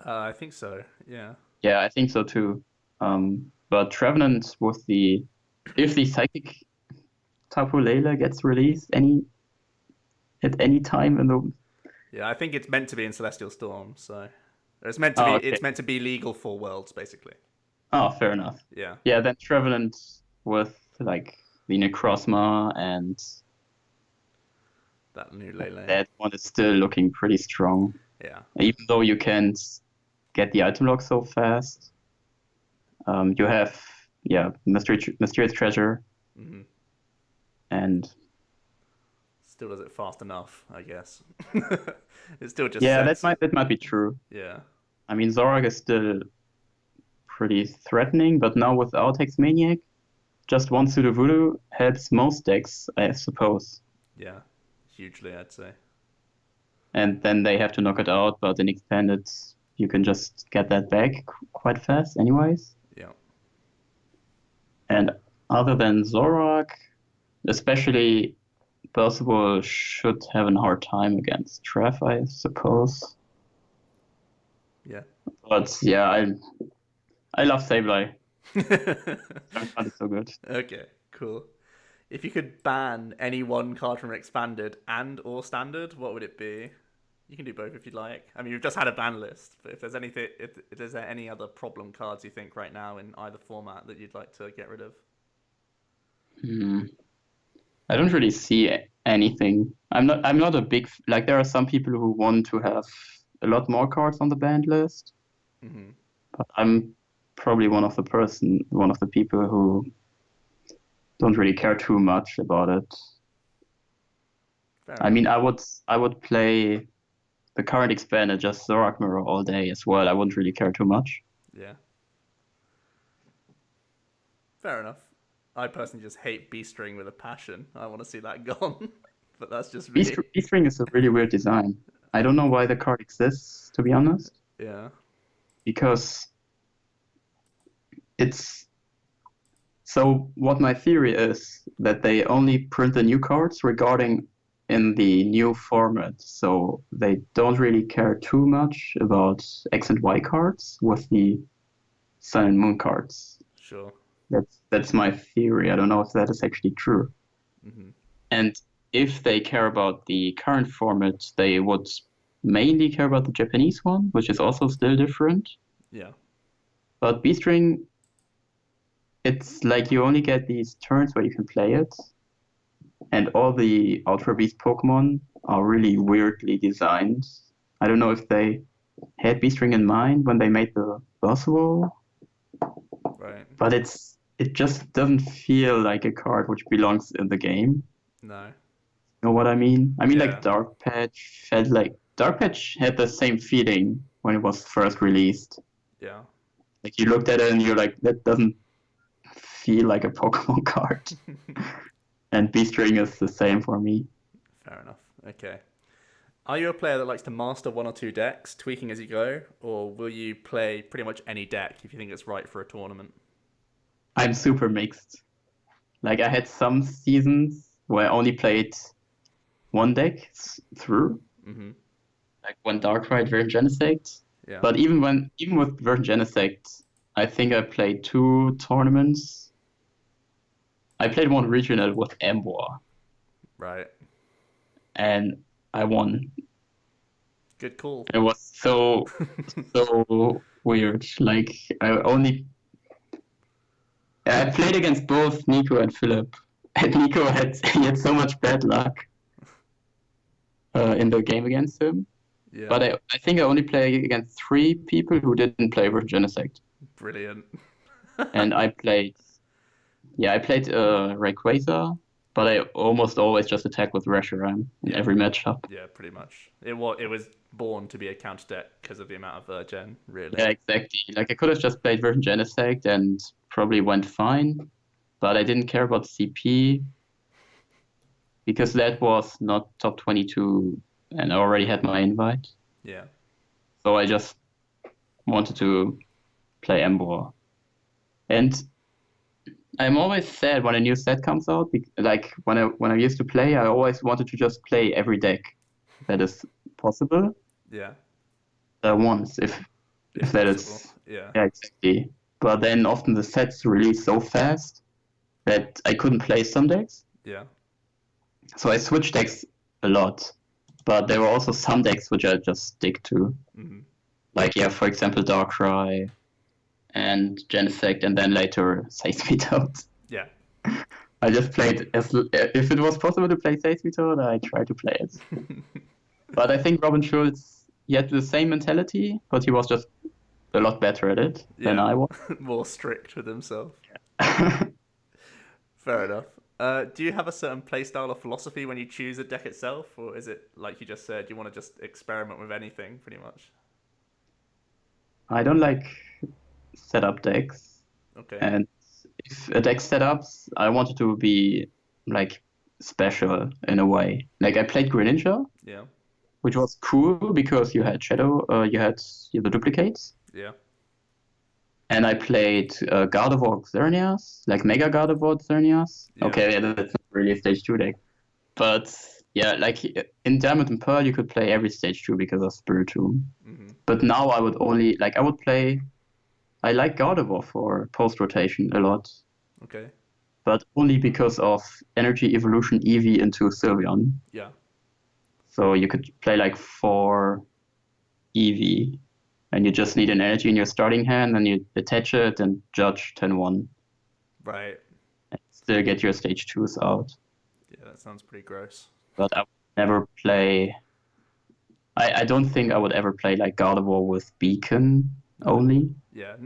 I think so. Yeah. Yeah, I think so too. But Trevenant with the if the Psychic Tapu Lele gets released at any time in the Yeah, I think it's meant to be in Celestial Storm, so it's meant to be. oh It's okay. meant to be legal for Worlds, basically. Oh, fair enough. Yeah. Yeah, then Trevenant with like the Necrozma and That new Lele. that one is still looking pretty strong. Yeah. Even though you can't get the item lock so fast. You have yeah, Mysterious Treasure Hmm. and Still does it fast enough, I guess. It still just yeah, sets. that might be true. Yeah. I mean Zorak is still pretty threatening, but now without Hex Maniac, just one Sudowoodo helps most decks, I suppose. Yeah. Hugely, I'd say. And then they have to knock it out, but in expanded you can just get that back quite fast anyways. Yeah. And other than Zorak, especially Percival should have a hard time against Trev, I suppose. Yeah. But yeah, I love Sableye. It's so good. Okay. Cool. If you could ban any one card from expanded and or standard, what would it be? You can do both if you'd like. I mean, you've just had a ban list, but if there's anything, if there's any other problem cards you think right now in either format that you'd like to get rid of? Hmm. I don't really see anything. I'm not a big like there are some people who want to have a lot more cards on the banned list, Mm-hmm. but I'm probably one of the people who don't really care too much about it. Fair I enough. mean, I would play the current expander just Zorak Mirror all day as well. I wouldn't really care too much. Yeah. Fair enough. I personally just hate B string with a passion. I want to see that gone, but that's just me. Beastring is a really weird design. I don't know why the card exists, to be honest, Yeah. because it's so what my theory is that they only print the new cards regarding in the new format, so they don't really care too much about X and Y cards with the Sun and Moon cards. Sure. That's my theory. I don't know if that is actually true. Mm-hmm. And if they care about the current format, they would mainly care about the Japanese one, which is also still different. Yeah. But B-String, it's like you only get these turns where you can play it, and all the Ultra Beast Pokemon are really weirdly designed. I don't know if they had B-String in mind when they made the Buzzwole, Right. but it just doesn't feel like a card which belongs in the game. No. You know what I mean? I mean, Yeah. like Dark Patch had the same feeling when it was first released. Yeah. Like you looked at it and you're like, that doesn't feel like a Pokemon card. And B-String is the same for me. Fair enough. Okay. Are you a player that likes to master one or two decks, tweaking as you go, or will you play pretty much any deck if you think it's right for a tournament? I'm super mixed. Like I had some seasons where I only played one deck through, Mm-hmm. like when Darkrai Virgin Genesect. Yeah. But even with Virgin Genesect, I think I played two tournaments. I played one regional with Ambor, Right. and I won. Good call. It was so weird. Like I played against both Nico and Philip, and Nico he had so much bad luck in the game against him. Yeah. But I think I only played against three people who didn't play Virgin Genesect. Brilliant. And I played Rayquaza, but I almost always just attack with Reshiram in every matchup. Yeah, pretty much. It was born to be a counter deck because of the amount of Virgin, really. Yeah, exactly. Like I could have just played Virgin Genesect and probably went fine, but I didn't care about CP because that was not top 22 and I already had my invite. Yeah. So I just wanted to play Ember. And I'm always sad when a new set comes out. Like when I used to play, I always wanted to just play every deck that is possible Yeah. once. if that possible. is... Yeah. Yeah, exactly. But then often the sets release so fast that I couldn't play some decks. Yeah. So I switched decks a lot. But there were also some decks which I just stick to. Mhm. Like, yeah, for example, Darkrai and Genesect, and then later Seismitoad Toad. Yeah. I just played if it was possible to play Seismitoad Toad, I tried to play it. But I think Robin Schulz, he had the same mentality, but he was just a lot better at it than I was. More strict with himself. Fair enough. Do you have a certain playstyle or philosophy when you choose a deck itself, or is it like you just said, you want to just experiment with anything, pretty much? I don't like setup decks, Okay. and if a deck setups, I want it to be like special in a way. Like I played Greninja, Yeah. which was cool because you had you had the duplicates. Yeah. And I played Gardevoir Xerneas, like Mega Gardevoir Xerneas. Yeah. Okay, yeah, that's not really a stage 2 deck. But yeah, like in Diamond and Pearl, you could play every stage 2 because of Spiritomb. Mm-hmm. But now I would only, like, I like Gardevoir for post rotation a lot. Okay. But only because of Energy Evolution Eevee into Sylveon. Yeah. So you could play like 4 Eevee. And you just need an energy in your starting hand, and you attach it and judge turn 1. Right. And still get your stage 2s out. Yeah, that sounds pretty gross. But I would never play... I don't think I would ever play like Gardevoir with Beacon only. Yeah.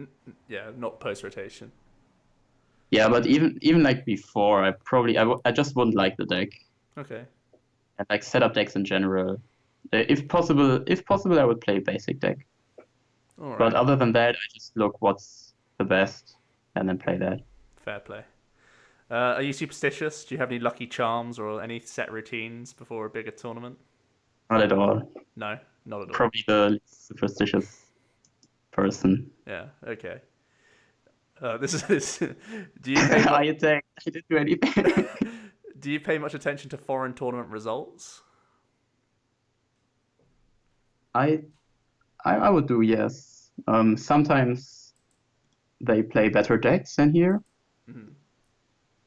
Yeah, not post rotation. Yeah, but even like before, I just wouldn't like the deck. Okay. And like setup decks in general. If possible, I would play basic deck. All right. But other than that, I just look what's the best and then play that. Fair play. Are you superstitious? Do you have any lucky charms or any set routines before a bigger tournament? Not at all. No, not at all. Probably the least superstitious person. Yeah. Okay. This is. Do you pay I attacked. I didn't do anything. Do you pay much attention to foreign tournament results? I would do, yes. Sometimes they play better decks than here. Mm-hmm.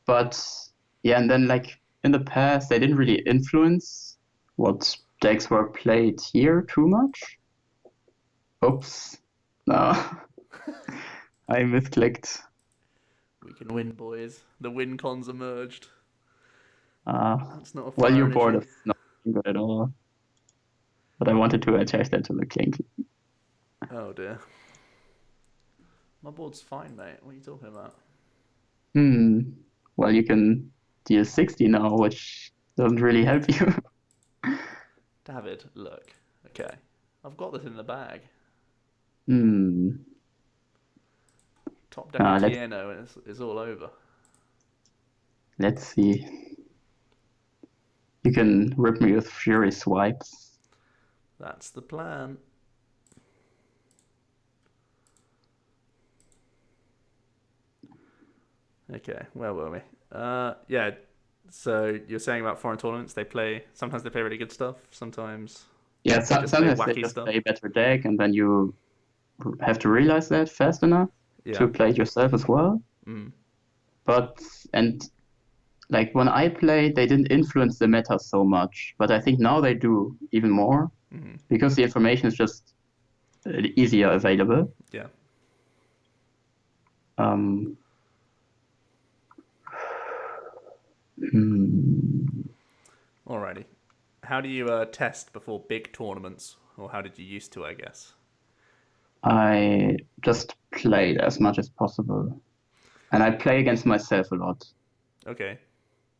But yeah, and then like in the past, they didn't really influence what decks were played here too much. Oops. No. I misclicked. We can win, boys. The win cons emerged. Uh, That's not a well, fire your board energy. is not good at all. But I wanted to attach that to the Clink. Oh dear. My board's fine, mate. What are you talking about? Well, you can deal 60 now, which doesn't really help you. David, look. Okay. I've got this in the bag. Top deck of Tieno and it's all over. Let's see. You can rip me with Fury Swipes. That's the plan. Okay, where were we? Yeah. So you're saying about foreign tournaments, sometimes they play really good stuff, sometimes Yeah, they just play sometimes they wacky just stuff. play better deck, and then you have to realize that fast enough Yeah. to play it yourself as well. Mm. And like when I played, they didn't influence the meta so much, but I think now they do even more because the information is just easier available. Yeah. Alrighty. How do you test before big tournaments, or how did you used to, I guess? I just played as much as possible, and I play against myself a lot. Okay.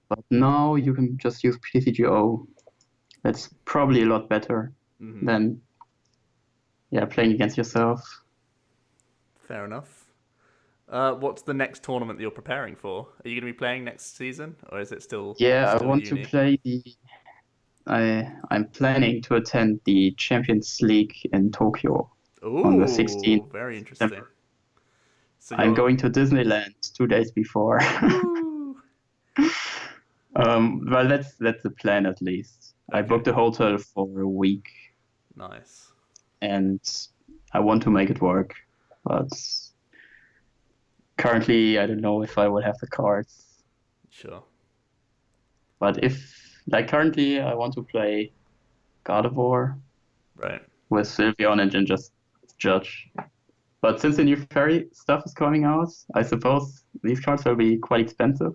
But now you can just use PTGO. That's probably a lot better than playing against yourself. Fair enough. What's the next tournament that you're preparing for? Are you going to be playing next season, or is it still? Yeah, still I want uni? to play I'm planning to attend the Champions League in Tokyo on the 16th. Very interesting. So I'm going to Disneyland 2 days before. Well, that's the plan at least. Okay. I booked a hotel for a week. Nice. And I want to make it work, but currently I don't know if I would have the cards. Sure. But if, like, currently I want to play God of War Right. with Sylveon and then just judge. But since the new fairy stuff is coming out, I suppose these cards will be quite expensive.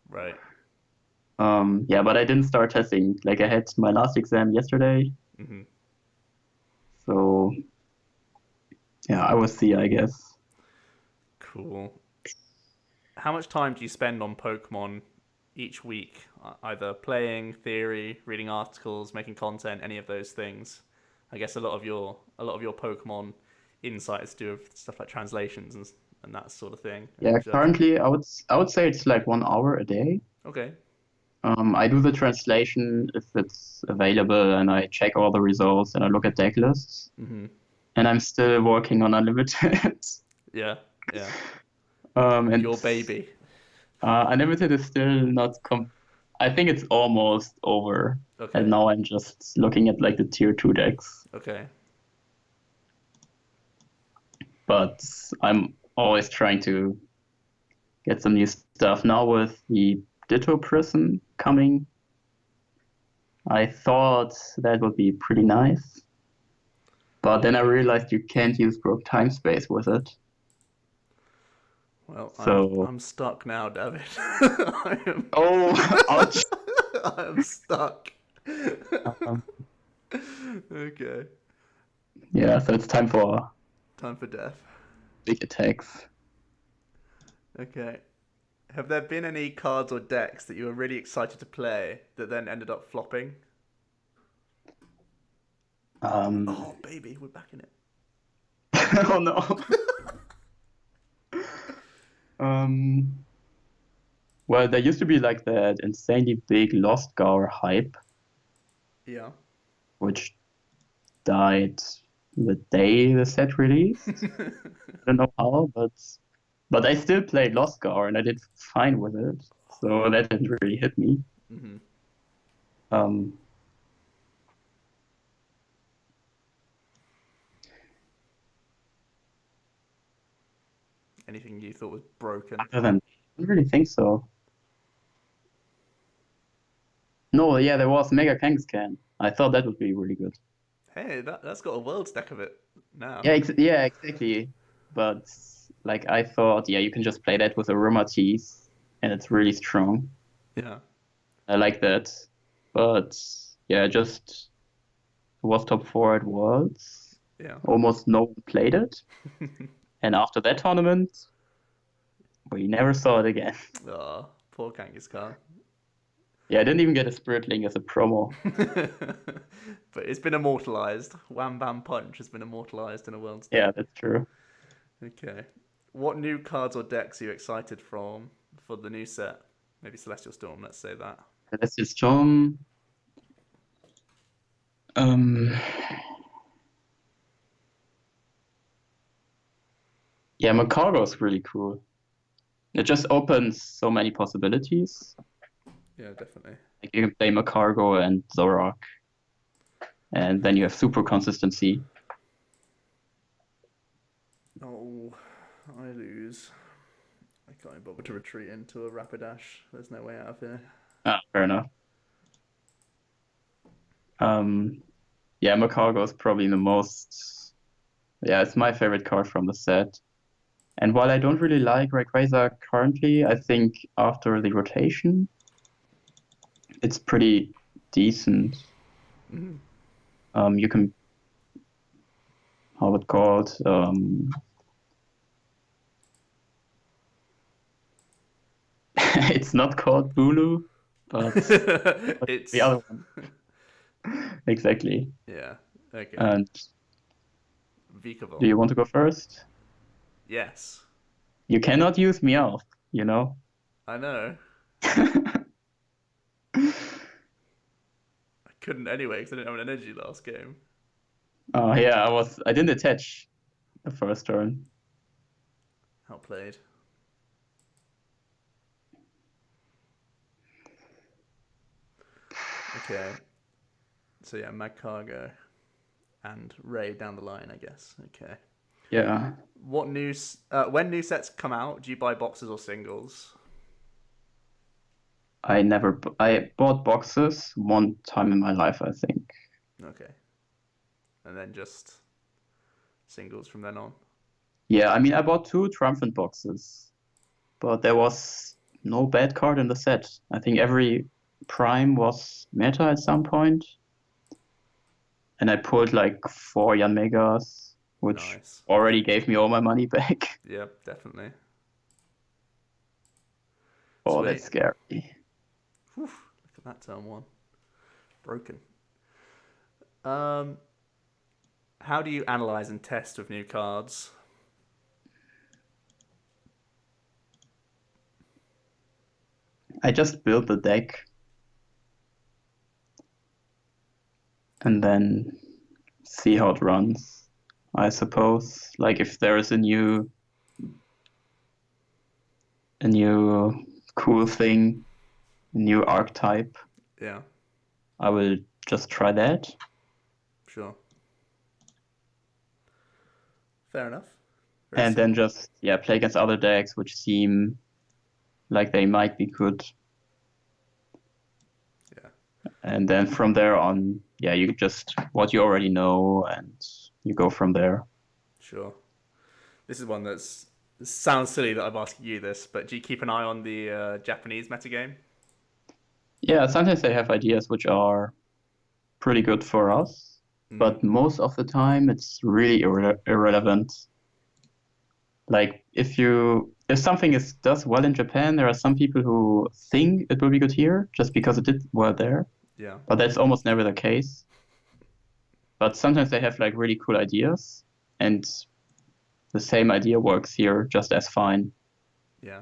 Right. Yeah, but I didn't start testing. Like I had my last exam yesterday, Hmm. so yeah, I will see, I guess. Cool. How much time do you spend on Pokemon each week? Either playing, theory, reading articles, making content, any of those things. I guess a lot of your Pokemon insights do with stuff like translations and that sort of thing Yeah, and judging. currently I would say it's like 1 hour a day. Okay. I do the translation if it's available, and I check all the results, and I look at deck lists. Hmm. And I'm still working on Unlimited. Yeah. Yeah. And Your baby. Unlimited is still not I think it's almost over. And Okay. now I'm just looking at like the tier 2 decks. Okay. But I'm always trying to get some new stuff. Now with the Ditto Prison coming, I thought that would be pretty nice. But then I realized you can't use broke time space with it. Well, I'm So, I'm stuck now, David. I am oh, ouch. I am stuck. Um, Okay. yeah, so it's time for Time for death. big attacks. Okay. Have there been any cards or decks that you were really excited to play that then ended up flopping? Um, Oh, baby, we're back in it. oh no. Um, well, there used to be like that insanely big Lost Gar hype, Yeah. which died the day the set released. I don't know how, but I still played Lost Gar and I did fine with it. So that didn't really hit me. Hmm. Um, Anything you thought was broken? other than I don't really think so. No, yeah, there was Mega Kangaskhan. I thought that would be really good. Hey, that's got a world's deck of it now. Yeah, exactly. But like I thought, yeah, you can just play that with Aromatisse, and it's really strong. Yeah. I like that. But yeah, just was top four at Worlds. Yeah. Almost no one played it. And after that tournament, we never saw it again. Oh, poor Kangaskhan. Yeah, I didn't even get a Spirit Link as a promo. But it's been immortalized. Wham Bam Punch has been immortalized in a world's Yeah, deck. that's true. Okay. What new cards or decks are you excited for the new set? Maybe Celestial Storm, let's say that. That's just Storm. Um, yeah, Macargo's really cool. It just opens so many possibilities. Yeah, definitely. Like you can play Macargo and Zorak, and then you have super consistency. Oh, I lose. I can't bother to retreat into a Rapidash. There's no way out of here. Ah, fair enough. Um, yeah, Macargo is probably the most. Yeah, it's my favorite card from the set. And while I don't really like Rayquaza currently, I think after the rotation, it's pretty decent. Mm. You can, how it called? It's not called Bulu, but the It's other one. Exactly. yeah. Okay. And do Vikavolt. you want to go first? Yes. You cannot use Meowth, you know? I know. I couldn't anyway because I didn't have an energy last game. Oh yeah, I didn't attach the first turn. Outplayed. Okay. So yeah, Magcargo and Ray down the line, I guess. Okay. Yeah. What when new sets come out, do you buy boxes or singles? I bought boxes one time in my life, I think. Okay. And then just singles from then on. Yeah, I mean, I bought two triumphant boxes, but there was no bad card in the set. I think every prime was meta at some point, and I pulled like four Yan Megas, which Nice. already gave me all my money back. Yep, definitely. Oh, Sweet. that's scary. Whew, look at that turn one. Broken. How do you analyze and test with new cards? I just built the deck and then see how it runs, I suppose. Like if there is a new cool thing, a new archetype, Yeah, I will just try that. sure. Fair enough. And then just play against other decks which seem like they might be good. Yeah. And then from there on, you just what you already know and you go from there. Sure. This is one that's sounds silly that I'm asking you this, but do you keep an eye on the Japanese metagame? Yeah, sometimes they have ideas which are pretty good for us, but most of the time it's really irrelevant. Like if something does well in Japan, there are some people who think it will be good here just because it did well there. Yeah. But that's almost never the case. But sometimes they have like really cool ideas, and the same idea works here just as fine. Yeah.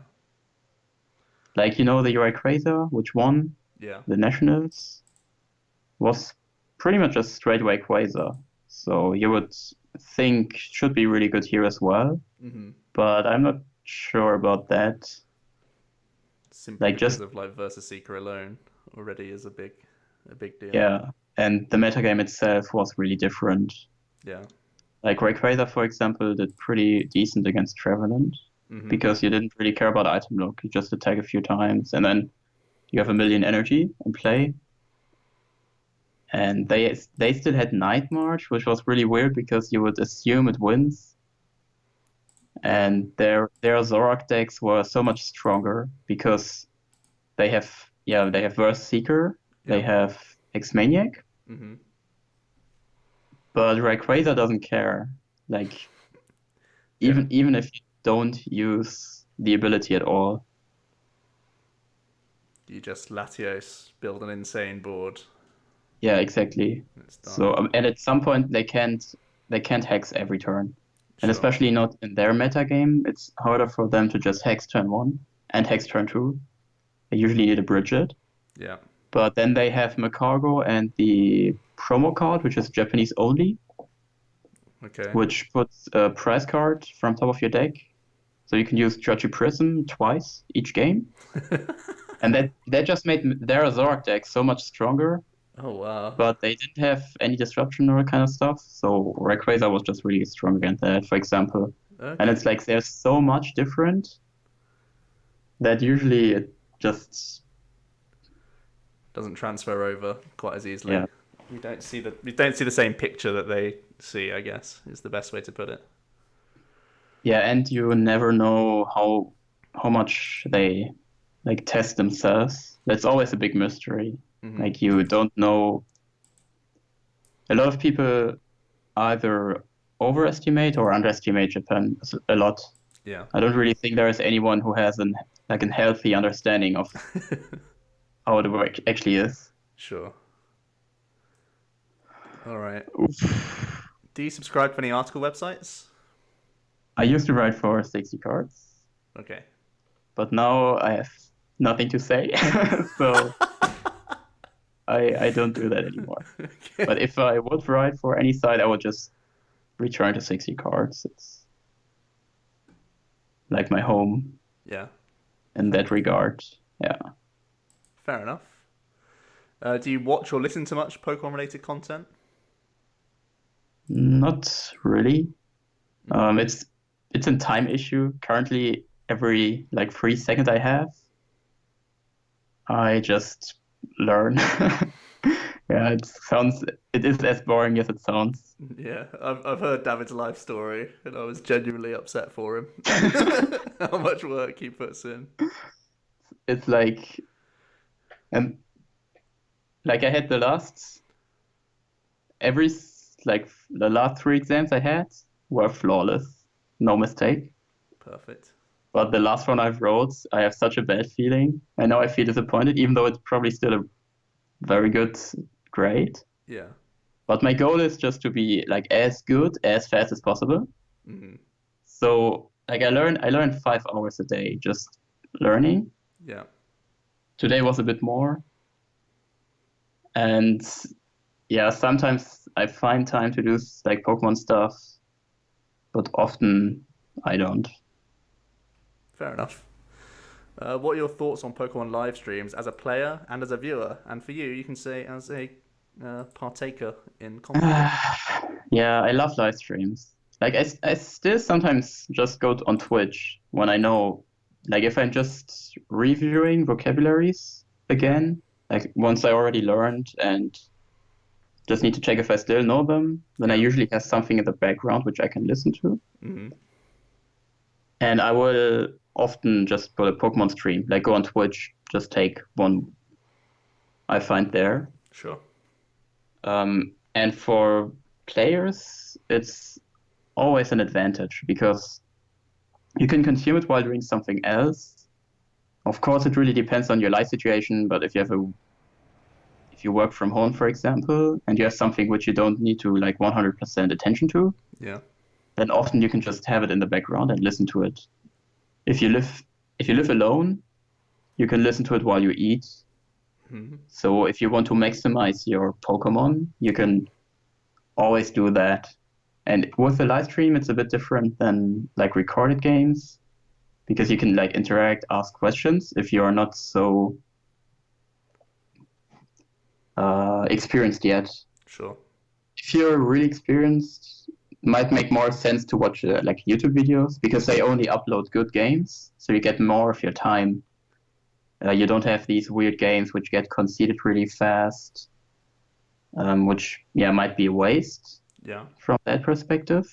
Like the UI Quasar, which won the Nationals, was pretty much a straightaway Quasar. So you would think should be really good here as well. Mm-hmm. But I'm not sure about that. Simply like because just of like Versus Seeker alone already is a big deal. yeah, and the metagame itself was really different. Yeah. Like Rayquaza, for example, did pretty decent against Trevenant because you didn't really care about item lock. You just attack a few times and then you have a million energy in play. And they still had Night March, which was really weird because you would assume it wins. And their Zorak decks were so much stronger because they have Verse Seeker, they have X-Maniac, but Rayquaza doesn't care. Like even if you don't use the ability at all, you just Latios build an insane board. yeah, exactly. So and at some point they can't hex every turn. And especially not in their metagame, it's harder for them to just hex turn 1 and hex turn 2. They usually need a Bridget. Yeah. But then they have Macargo and the promo card, which is Japanese only. Okay. Which puts a prize card from top of your deck. So you can use Judgy Prism twice each game. And that just made their Zorak deck so much stronger. Oh, wow. But they didn't have any disruption or kind of stuff. So Rayquaza was just really strong against that, for example. Okay. And it's like there's so much different that usually it just doesn't transfer over quite as easily. Yeah. We don't see the same picture that they see, I guess, is the best way to put it. Yeah, and you never know how much they like test themselves. That's always a big mystery. Like you don't know. A lot of people either overestimate or underestimate Japan a lot. Yeah. I don't really think there is anyone who has a healthy understanding of how the work actually is. Sure. All right. Oof. Do you subscribe to any article websites? I used to write for 60 cards. Okay. But now I have nothing to say, so I don't do that anymore. Okay. But if I would write for any site, I would just return to 60 cards. It's like my home. Yeah. In that regard, yeah. Fair enough. Do you watch or listen to much Pokemon-related content? Not really. It's a time issue. Currently, every like 3 seconds I have, I just learn. Yeah, it is as boring as it sounds. Yeah, I've heard David's life story, and I was genuinely upset for him. How much work he puts in. It's and like I had the last 3 exams I had were flawless, no mistake. Perfect. But the last one I've wrote, I have such a bad feeling. I know I feel disappointed, even though it's probably still a very good grade. Yeah. But my goal is just to be like as good as fast as possible. Hmm. So like I learn 5 hours a day just learning. Yeah. Today was a bit more. And yeah, sometimes I find time to do like Pokemon stuff, but often I don't. Fair enough. What are your thoughts on Pokemon live streams as a player and as a viewer? And for you, you can say as a partaker in commentary. Yeah, I love live streams. Like I still sometimes just go on Twitch when I know, like if I'm just reviewing vocabularies Yeah. again, like once I already learned and just need to check if I still know them, then I Yeah. usually have something in the background which I can listen to. Hmm. And I will often just put a Pokemon stream, like go on Twitch, just take one I find there. Sure. And for players, it's always an advantage because you can consume it while doing something else. Of course, it really depends on your life situation, but if you work from home, for example, and you have something which you don't need to like 100% attention to, Yeah. then often you can just have it in the background and listen to it. If you live if you live alone, you can listen to it while you eat. Hmm. So if you want to maximize your Pokemon, you can always do that. And with the live stream, it's a bit different than like recorded games because you can like interact, ask questions if you are not so experienced yet. Sure. If you're really experienced, it might make more sense to watch like YouTube videos because they only upload good games, so you get more of your time. You don't have these weird games which get conceded really fast, which yeah might be a waste Yeah. from that perspective.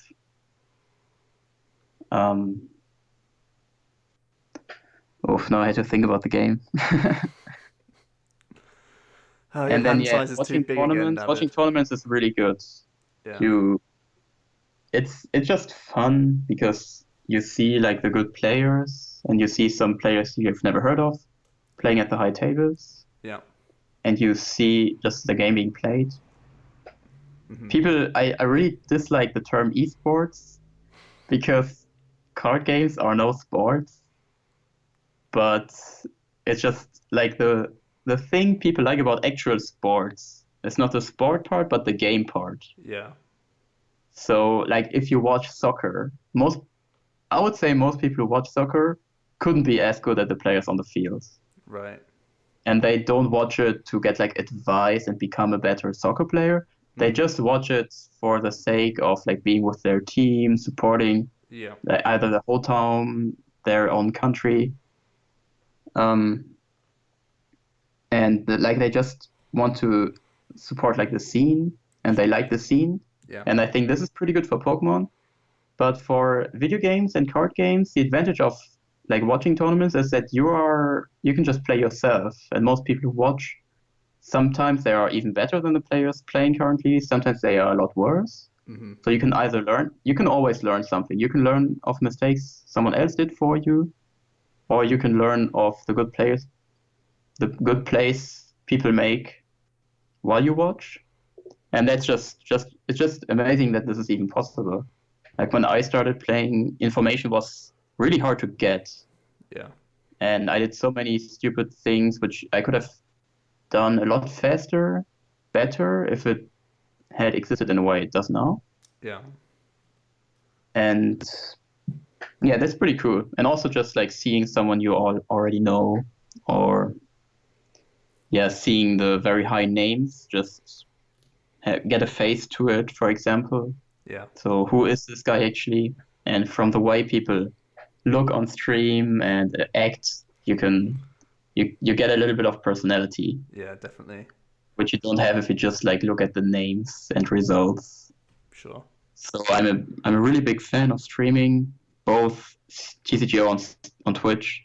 Um, Now I had to think about the game. Oh, your And then hand yeah, size is too big again, watching David. tournaments is really good. Yeah. You it's just fun because you see like the good players and you see some players you've never heard of playing at the high tables Yeah. and you see just the game being played. Hmm. I really dislike the term esports because card games are no sports, but it's just like the thing people like about actual sports. It's not the sport part, but the game part. Yeah. So like if you watch soccer, I would say most people who watch soccer couldn't be as good as the players on the field. Right. And they don't watch it to get like advice and become a better soccer player. They Hmm. just watch it for the sake of like being with their team, supporting Yeah. either the whole town, their own country. Um, and like they just want to support like the scene and they like the scene. Yeah. And I think this is pretty good for Pokemon. But for video games and card games, the advantage of like watching tournaments is that you can just play yourself. And most people who watch, sometimes they are even better than the players playing currently. Sometimes they are a lot worse. Hmm. So you can always learn something. You can learn of mistakes someone else did for you, or you can learn of the good plays people make while you watch. And that's just it's just amazing that this is even possible. Like when I started playing, information was really hard to get, Yeah. and I did so many stupid things which I could have done a lot faster, better if it had existed in a way it does now. Yeah. And yeah, that's pretty cool. And also just like seeing someone you all already know, or yeah, seeing the very high names, just get a face to it, for example. Yeah. So who is this guy actually? And from the way people look on stream and act, you get a little bit of personality, Yeah, definitely. which you don't have if you just like look at the names and results. Sure. So I'm a really big fan of streaming, both TCGO on Twitch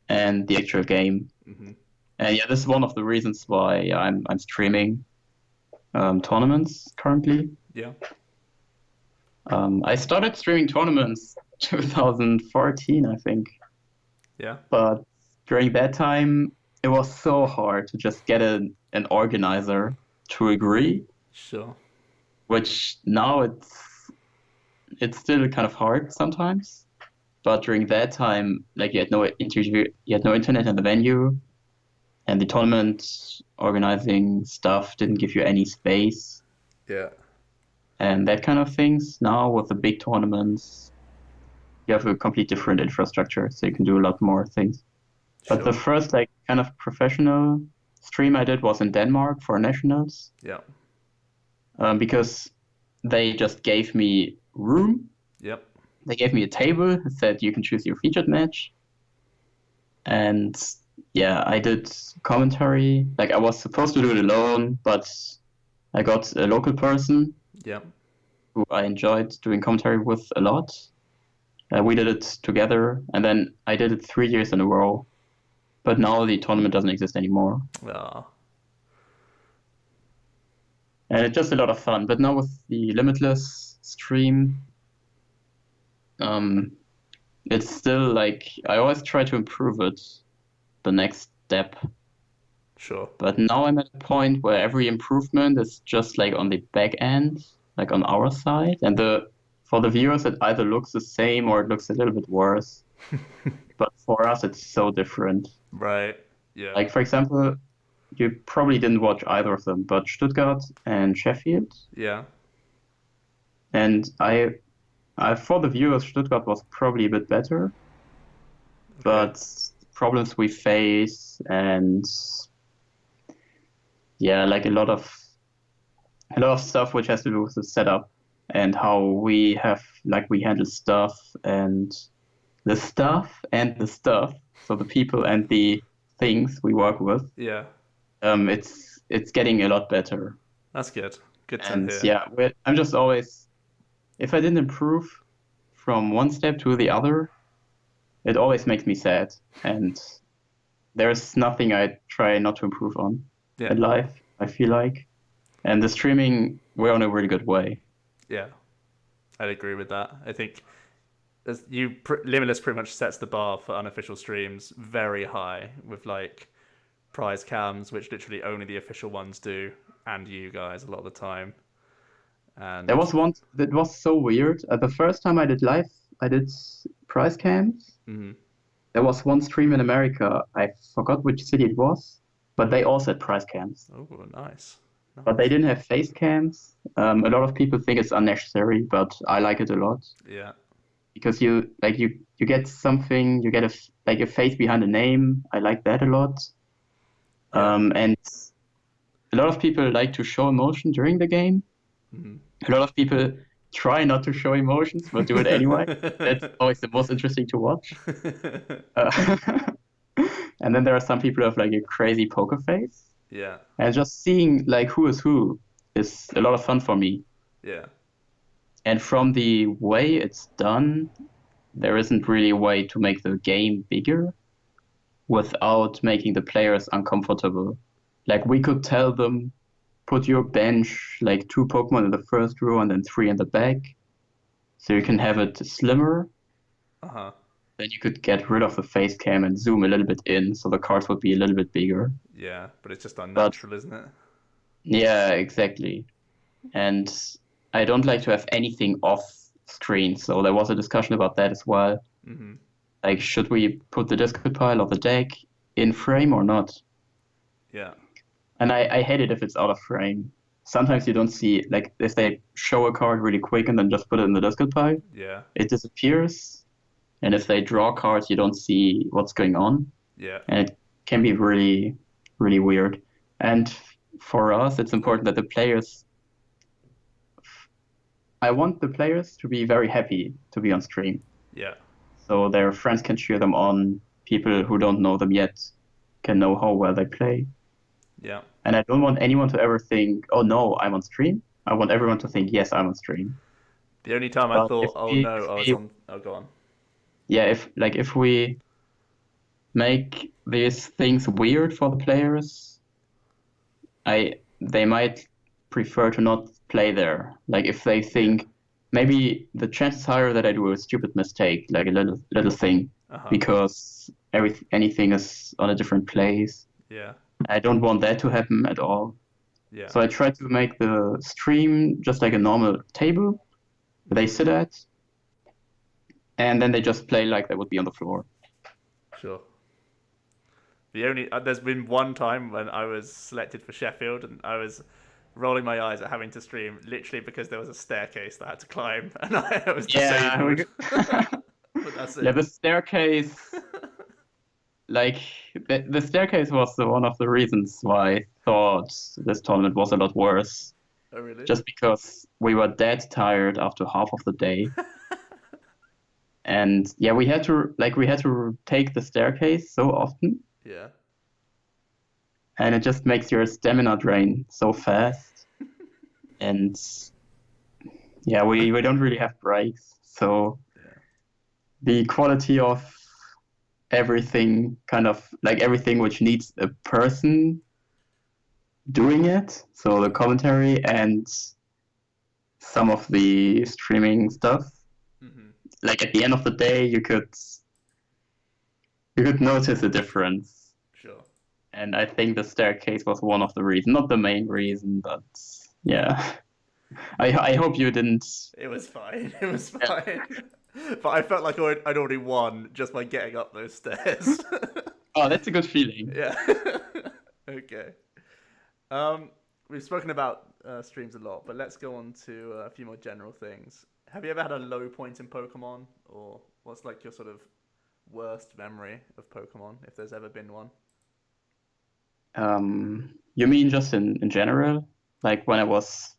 and the actual game. Hmm. And yeah, this is one of the reasons why I'm streaming tournaments currently. Yeah. I started streaming tournaments 2014, I think. Yeah. But during that time, it was so hard to just get an organizer to agree, Sure. which now it's still kind of hard sometimes. But during that time, like you had no internet in the venue, and the tournament organizing stuff didn't give you any space Yeah. and that kind of things. Now with the big tournaments, you have a complete different infrastructure, so you can do a lot more things. But the Sure. first like kind of professional stream I did was in Denmark for nationals, Yeah. because they just gave me room. Yep. They gave me a table and said you can choose your featured match. And yeah, I did commentary. Like I was supposed to do it alone, but I got a local person Yep. who I enjoyed doing commentary with a lot. We did it together, and then I did it 3 years in a row. But now the tournament doesn't exist anymore. Ah. And it's just a lot of fun. But now with the limitless stream, um, it's still like I always try to improve it the next step. Sure. But now I'm at a point where every improvement is just like on the back end, like on our side. And the for the viewers it either looks the same or it looks a little bit worse. But for us it's so different. Right. Yeah. Like for example, you probably didn't watch either of them, but Stuttgart and Sheffield. Yeah. And I for the viewers, Stuttgart was probably a bit better, Okay. but problems we face and yeah, like a lot of stuff which has to do with the setup and how we handle stuff and the stuff and the stuff. So the people and the things we work with. Yeah. It's getting a lot better. That's good. Good to And hear. yeah, I'm just always if I didn't improve from one step to the other, it always makes me sad. And there's nothing I try not to improve on Yeah. in life, I feel like. And the streaming, we're on a really good way. Yeah. I'd agree with that. I think Limitless pretty much sets the bar for unofficial streams very high with like prize cams, which literally only the official ones do, and you guys a lot of the time. There And was one that was so weird. The first time I did prize cams. mhm. There was one stream in America. I forgot which city it was, but they also had prize cams. Oh, nice, But they nice. didn't have face cams. A lot of people think it's unnecessary, but I like it a lot Yeah, because you get something, you get like a face behind a name. I like that a lot. yeah, And a lot of people like to show emotion during the game. mhm. A lot of people try not to show emotions, but do it anyway. That's always the most interesting to watch. Uh, and then there are some people who have like a crazy poker face. Yeah, And just seeing like who is a lot of fun for me. yeah, And from the way it's done, there isn't really a way to make the game bigger without making the players uncomfortable. Like we could tell them, put your bench like 2 Pokemon in the first row and then 3 in the back, so you can have it slimmer. uh-huh. Then you could get rid of the face cam and zoom a little bit in, so the cards would be a little bit bigger. Yeah, but it's just But unnatural, isn't it? yeah, exactly. And I don't like to have anything off screen, so there was a discussion about that as well. Hmm. Like, should we put the discard pile of the deck in frame or not? Yeah, And I hate it if it's out of frame. Sometimes you don't see, like, if they show a card really quick and then just put it in the discard pile, yeah, it disappears. And if they draw cards, you don't see what's going on. yeah, And it can be really, really weird. And for us, it's important that the players. I want the players to be very happy to be on stream. Yeah. So their friends can cheer them on. People who don't know them yet can know how well they play. Yeah. And I don't want anyone to ever think, "Oh no, I'm on stream." I want everyone to think, "Yes, I'm on stream." The only time I But thought, oh no, I was on. Oh, go on. yeah, if we make these things weird for the players, they might prefer to not play there. Like if they think maybe the chances are that I do a stupid mistake, like a little thing, Uh-huh. because anything is on a different place. Yeah. I don't want that to happen at all. Yeah. So I try to make the stream just like a normal table they sit at, and then they just play like they would be on the floor. Sure. There's been one time when I was selected for Sheffield and I was rolling my eyes at having to stream literally because there was a staircase that I had to climb and I was disabled. But that's it. Yeah, the staircase, like the staircase was one of the reasons why I thought this tournament was a lot worse. Oh really? Just because we were dead tired after half of the day. And yeah, we had to take the staircase so often. Yeah. And it just makes your stamina drain so fast. And yeah, we don't really have breaks. So the quality of everything, kind of like everything which needs a person doing it, so the commentary and some of the streaming stuff, like at the end of the day, you could notice a difference. Sure. And I think the staircase was one of the reasons, not the main reason, but yeah. I hope you didn't. It was fine. It was fine. But I felt like I'd already won just by getting up those stairs. Oh, that's a good feeling. Yeah. Okay. We've spoken about streams a lot, but let's go on to a few more general things. Have you ever had a low point in Pokemon, or what's like your sort of worst memory of Pokemon, if there's ever been one? You mean just in general? Like when I was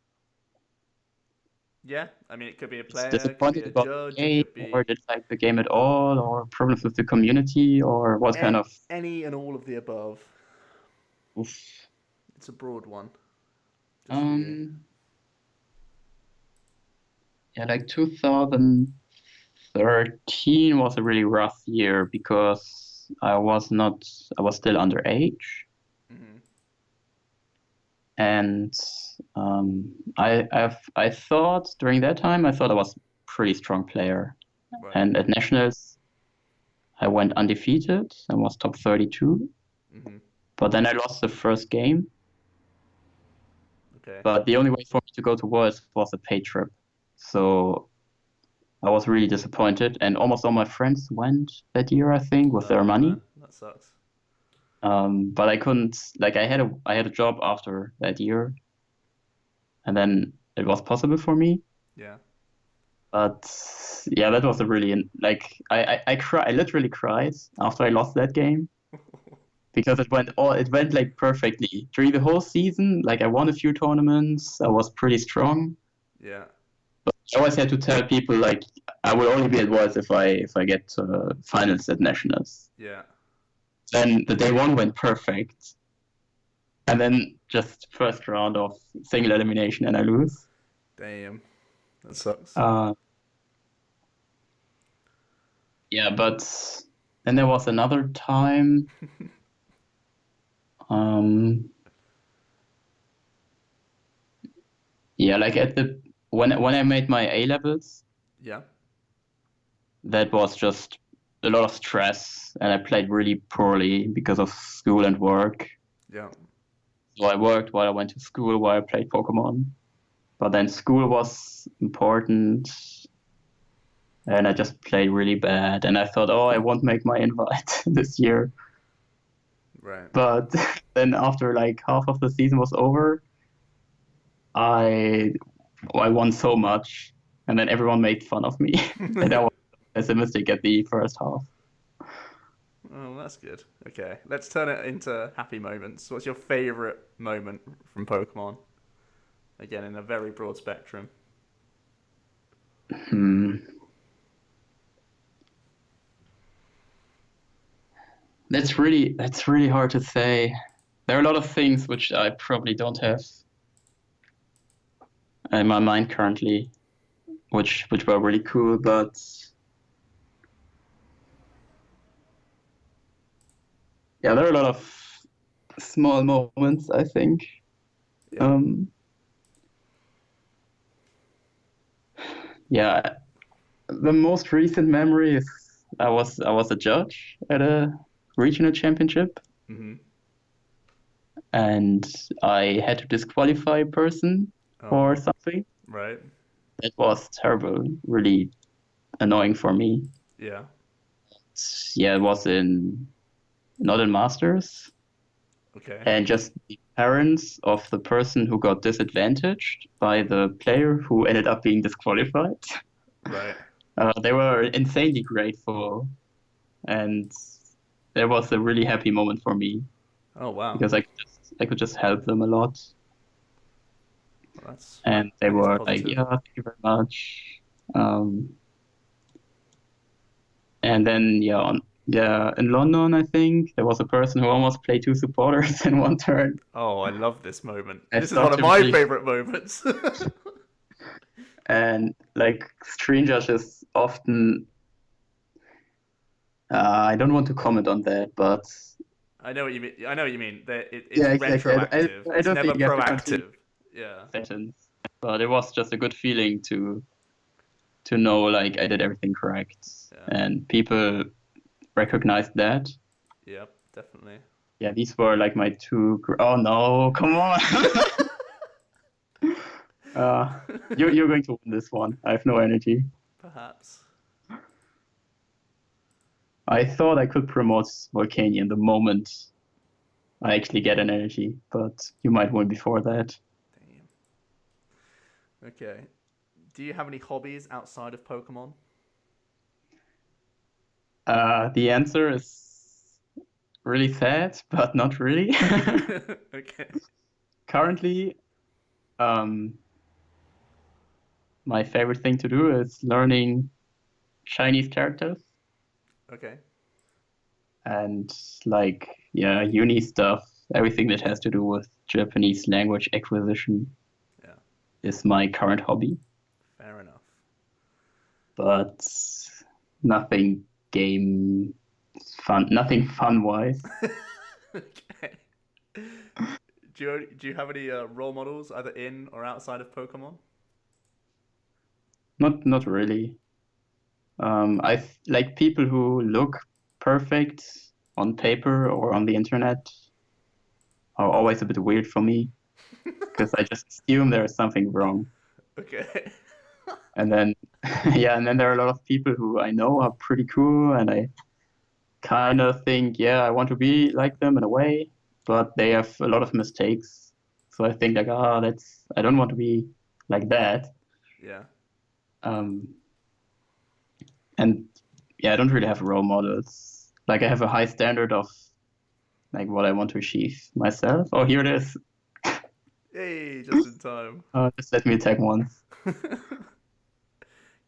Yeah, I mean it could be a player, it could be disappointed a about judge, the it game, could be or did like the game at all, or problems with the community, or what kind of? any and all of the above. Oof. It's a broad one. Just for you. Yeah, like 2013 was a really rough year because I was still underage. And I thought during that time I was a pretty strong player. Right. And at nationals I went undefeated and was top 32. But then I lost the first game. Okay. But the only way for me to go to Worlds was a pay trip. So I was really disappointed, and almost all my friends went that year, I think, with their money. Man, that sucks. But I couldn't. Like I had a job after that year, and then it was possible for me. Yeah. But yeah, that was a really I literally cried after I lost that game because it went like perfectly during the whole season. Like I won a few tournaments, I was pretty strong. Yeah. But I always had to tell people like I will only be at Worlds if I get to finals at nationals. Yeah. Then the day one went perfect, and then just first round of single elimination and I lose. Damn, that sucks. Yeah, but then there was another time. Yeah, like when I made my A levels. Yeah. That was just a lot of stress, and I played really poorly because of school and work. Yeah. So I worked while I went to school, while I played Pokemon. But then school was important, and I just played really bad. And I thought, oh, I won't make my invite this year. Right. But then after like half of the season was over, I won so much, and then everyone made fun of me. And I was pessimistic at the first half. Oh, that's good. Okay, let's turn it into happy moments. What's your favorite moment from Pokemon? Again, in a very broad spectrum. Hmm. That's really hard to say. There are a lot of things which I probably don't have in my mind currently, which were really cool, but yeah, there are a lot of small moments, I think. Yeah. Um, yeah, the most recent memory is I was a judge at a regional championship, Mm-hmm. and I had to disqualify a person Oh for no. something. Right. It was terrible, really annoying for me. Yeah. Yeah, it was in not in Masters, Okay. and just the parents of the person who got disadvantaged by the player who ended up being disqualified. Right. They were insanely grateful, and that was a really happy moment for me Oh wow. because I could just help them a lot, Well, that's and they that is were like, positive. "Yeah, thank you very much." Um, and then yeah, in London, I think there was a person who almost played two supporters in one turn. Oh, I love this moment. I This is one stopped of him my really, favorite moments. and like screen judges often. I don't want to comment on that, but I know what you mean. I know what you mean. It's yeah, exactly. retroactive. I It's don't think never you have to continue proactive. Yeah. sessions, but it was just a good feeling to know like I did everything correct, Yeah. and people recognized that. Yep. Definitely. Yeah, these were like my two. Oh no, come on! uh, you're going to win this one. I have no energy. Perhaps. I thought I could promote Volcanion the moment I actually get an energy, but you might win before that. Damn. Okay. Do you have any hobbies outside of Pokemon? The answer is really sad, but not really. Okay. Currently, um, my favorite thing to do is learning Chinese characters Okay. and like yeah, uni stuff. Everything that has to do with Japanese language acquisition Yeah. is my current hobby, Fair enough. but nothing game nothing fun wise. Okay. Do you have any role models either in or outside of Pokemon? Not really. Like people who look perfect on paper or on the internet are always a bit weird for me because I just assume there is something wrong. Okay. And then, yeah, and then there are a lot of people who I know are pretty cool, and I kind of think, yeah, I want to be like them in a way, but they have a lot of mistakes. So I think like, I don't want to be like that. Yeah. Um, and yeah, I don't really have role models. Like I have a high standard of like what I want to achieve myself. Oh, here it is. Hey, just in time. Just let me attack once.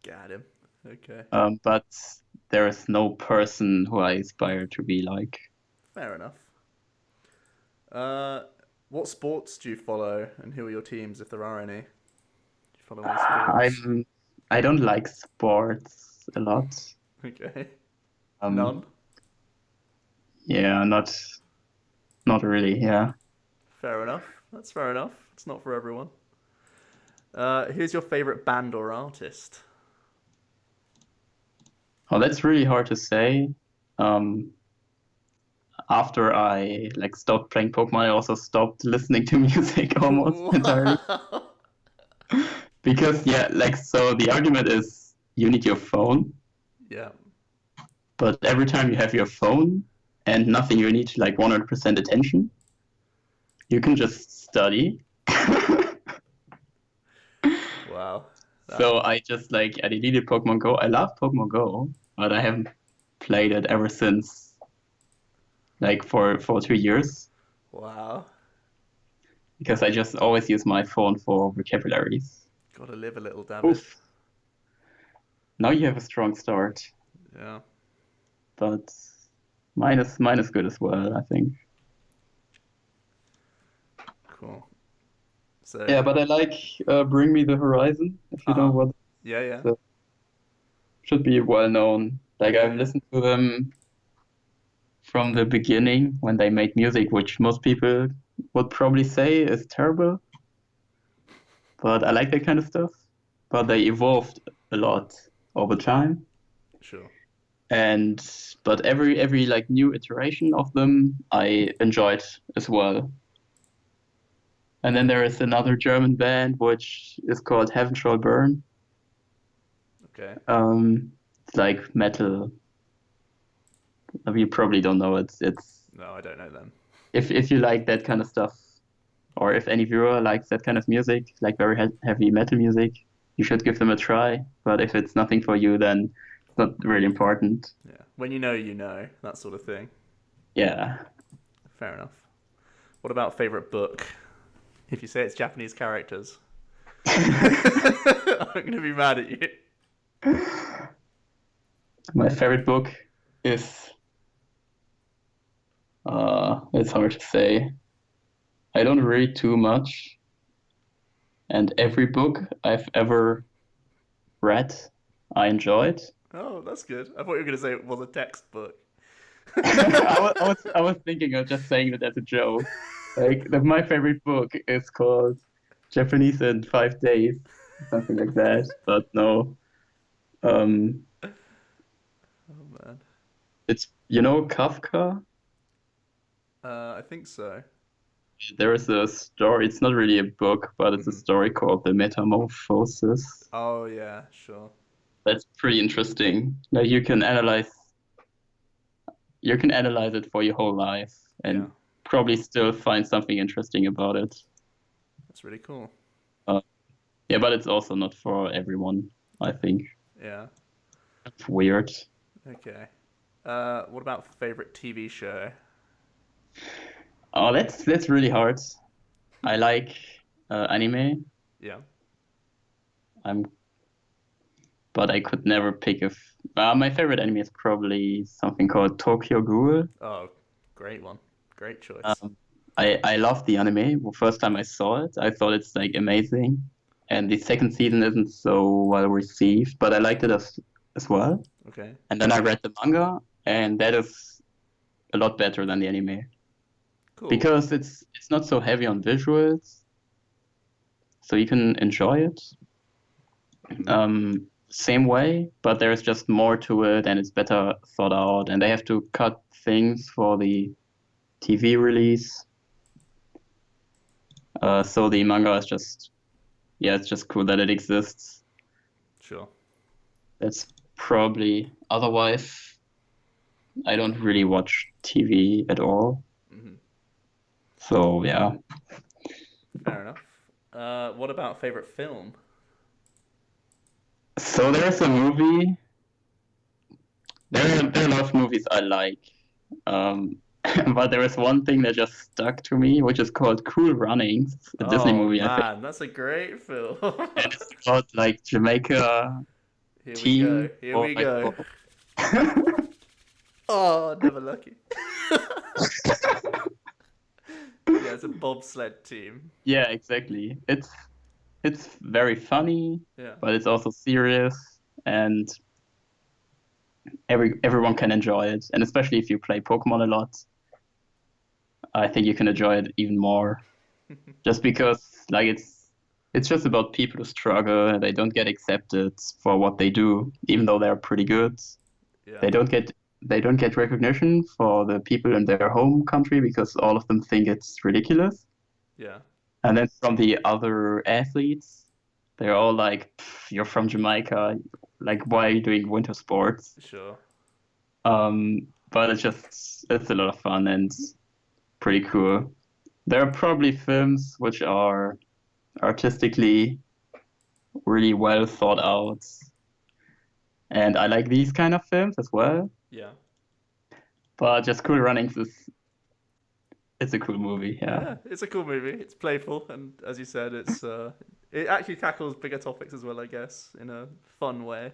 Got him. Okay. But there is no person who I aspire to be like. Fair enough. Uh, what sports do you follow, and who are your teams, if there are any? Do you follow any sports? I'm I don't like sports a lot. Okay. Um, None. yeah, not really. Yeah. Fair enough. That's fair enough. It's not for everyone. Who's your favorite band or artist? Oh, that's really hard to say. Um, After I like stopped playing Pokemon, I also stopped listening to music almost entirely. Wow. Because yeah, like so the argument is you need your phone, Yeah. but every time you have your phone and nothing you need like 100% attention, you can just study. Wow. That. So I just like I deleted Pokemon Go. I love Pokemon Go, but I haven't played it ever since like for 2 years Wow. because I just always use my phone for vocabularies. Gotta live a little, damn it. Oof. now you have a strong start, Yeah. but mine is good as well, I think. Cool. So. Yeah, but I like Bring Me the Horizon, if you know Uh-huh. what. Yeah, yeah. That should be well known. Like I've Okay. listened to them from the beginning when they made music, which most people would probably say is terrible, but I like that kind of stuff. But they evolved a lot over time, Sure. and but every like new iteration of them I enjoyed as well. And then there is another German band which is called Heaven Shall Burn. Okay. It's like metal. You probably don't know it. It's No, I don't know them. if you like that kind of stuff, or if any viewer likes that kind of music, like very heavy metal music, you should give them a try. But if it's nothing for you, then it's not really important. Yeah. When you know, that sort of thing. Yeah. Fair enough. What about favorite book? If you say it's Japanese characters, I'm gonna be mad at you. My favorite book is it's hard to say. I don't read too much, and every book I've ever read, I enjoyed. Oh, that's good. I thought you were gonna say it was a textbook. I was thinking of just saying it as a joke. Like my favorite book is called Japanese in 5 days, something like that. But no, um, Oh man. it's Kafka. I think so. There is a story. It's not really a book, but it's a Mhm. story called The Metamorphosis. Oh yeah, sure. That's pretty interesting. Like you can analyze it for your whole life Yeah, and probably still find something interesting about it. that's really cool. Uh, yeah, but it's also not for everyone, I think. Yeah. It's weird. Okay. What about favorite TV show? Oh, that's really hard. I like anime. Yeah. I'm, but I could never pick my favorite anime is probably something called Tokyo Ghoul. Oh, great one. Great choice. Um, I love the anime. Well, first time I saw it, I thought it's like amazing, and the second season isn't so well received, but I liked it as well. Okay. And then I read the manga, and that is a lot better than the anime Cool. because it's not so heavy on visuals, so you can enjoy it. Hmm. Same way, but there's just more to it, and it's better thought out, and they have to cut things for the TV release. So the manga is just, yeah, it's just cool that it exists. Sure. That's probably, otherwise, I don't really watch TV at all. Hmm. So yeah. Fair enough. What about favorite film? So there's a movie. There are a lot of movies I like. Um, but there is one thing that just stuck to me, which is called Cool Runnings. It's a Disney Oh movie, I think. man, that's a great film. And it's about like Jamaica Here we go. team Here or we like go. Oh, never lucky. Yeah, it's a bobsled team. yeah, exactly. It's very funny, Yeah. but it's also serious, and everyone can enjoy it. And especially if you play Pokemon a lot, I think you can enjoy it even more. Just because like it's just about people who struggle and they don't get accepted for what they do, even though they're pretty good. Yeah. They don't get they don't get recognition for the people in their home country because all of them think it's ridiculous. Yeah. And then from the other athletes, they're all like, "You're from Jamaica, like why are you doing winter sports?" Sure. But it's a lot of fun and pretty cool. There are probably films which are artistically really well thought out, and I like these kind of films as well. Yeah. But just Cool Runnings is it's a cool movie, yeah. Yeah, it's a cool movie. It's playful, and as you said, it actually tackles bigger topics as well, I guess, in a fun way.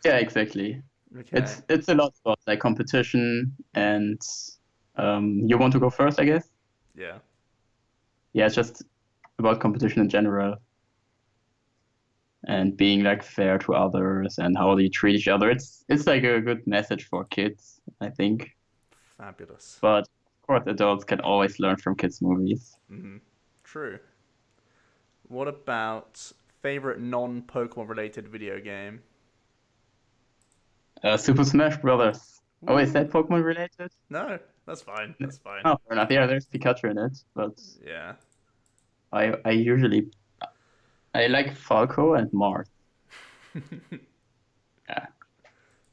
Yeah, exactly. Okay. It's a lot about like competition and you want to go first, I guess? Yeah. Yeah, it's just about competition in general and being like fair to others and how they treat each other. It's like a good message for kids, I think. Fabulous. But of course, adults can always learn from kids' movies. True. What about favorite non-Pokemon related video game? Super Smash Brothers. Oh, is that Woo! Pokemon related? No, that's fine. That's fine. Oh, fair enough. Yeah, there's Pikachu in it, but Yeah. I usually I like Falco and Marth. Yeah.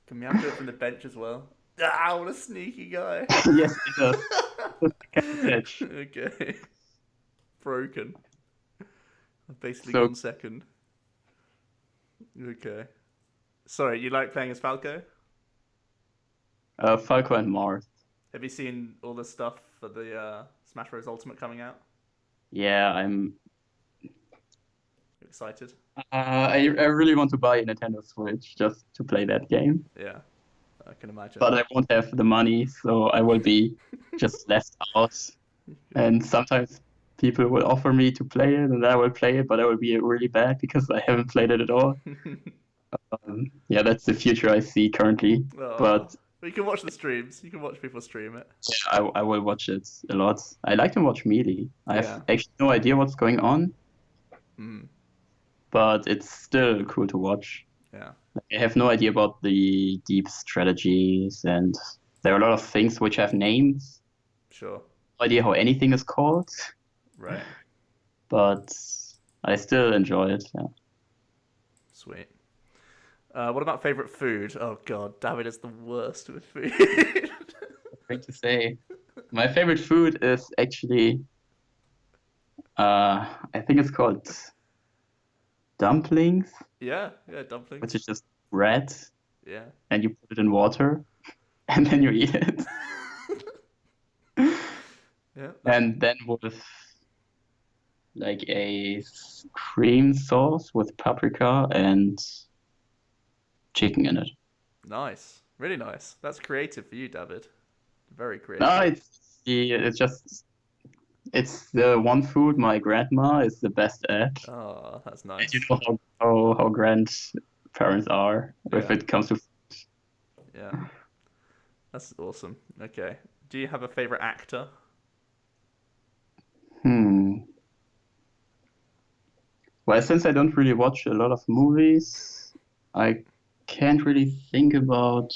Can we have to do it from the bench as well? Ah, what a sneaky guy. Yes, it does. Catch. Okay. Broken. I've basically So gone second. Okay. Sorry, you like playing as Falco? Falco and Marth. Have you seen all the stuff for the Smash Bros. Ultimate coming out? Yeah, I'm. You excited? I really want to buy a Nintendo Switch just to play that game, Yeah, I can imagine. but I won't have the money, so I will be just left out. And sometimes people will offer me to play it, and I will play it, but I will be really bad because I haven't played it at all. Yeah, that's the future I see currently. Oh, But you can watch the streams. You can watch people stream it. yeah, I will watch it a lot. I like to watch Melee. I Yeah. have actually no idea what's going on, Mm, but it's still cool to watch. yeah. I have no idea about the deep strategies, and there are a lot of things which have names. Sure. No idea how anything is called, Right. but I still enjoy it. Yeah. Sweet. What about favorite food? Oh God, David is the worst with food. Great to say. My favorite food is actually, I think it's called dumplings, Yeah, which dumplings. is just bread, Yeah. and you put it in water, and then you eat it. Yeah. And then with like cream sauce with paprika and chicken in it. Nice. Really nice. That's creative for you, David. Very No, creative. it's the one food my grandma is the best at. Oh, that's And you nice. know how grandparents are if Yeah. it comes to. Yeah. That's awesome. Okay. Do you have a favorite actor? Hmm. Well, since I don't really watch a lot of movies, I can't really think about.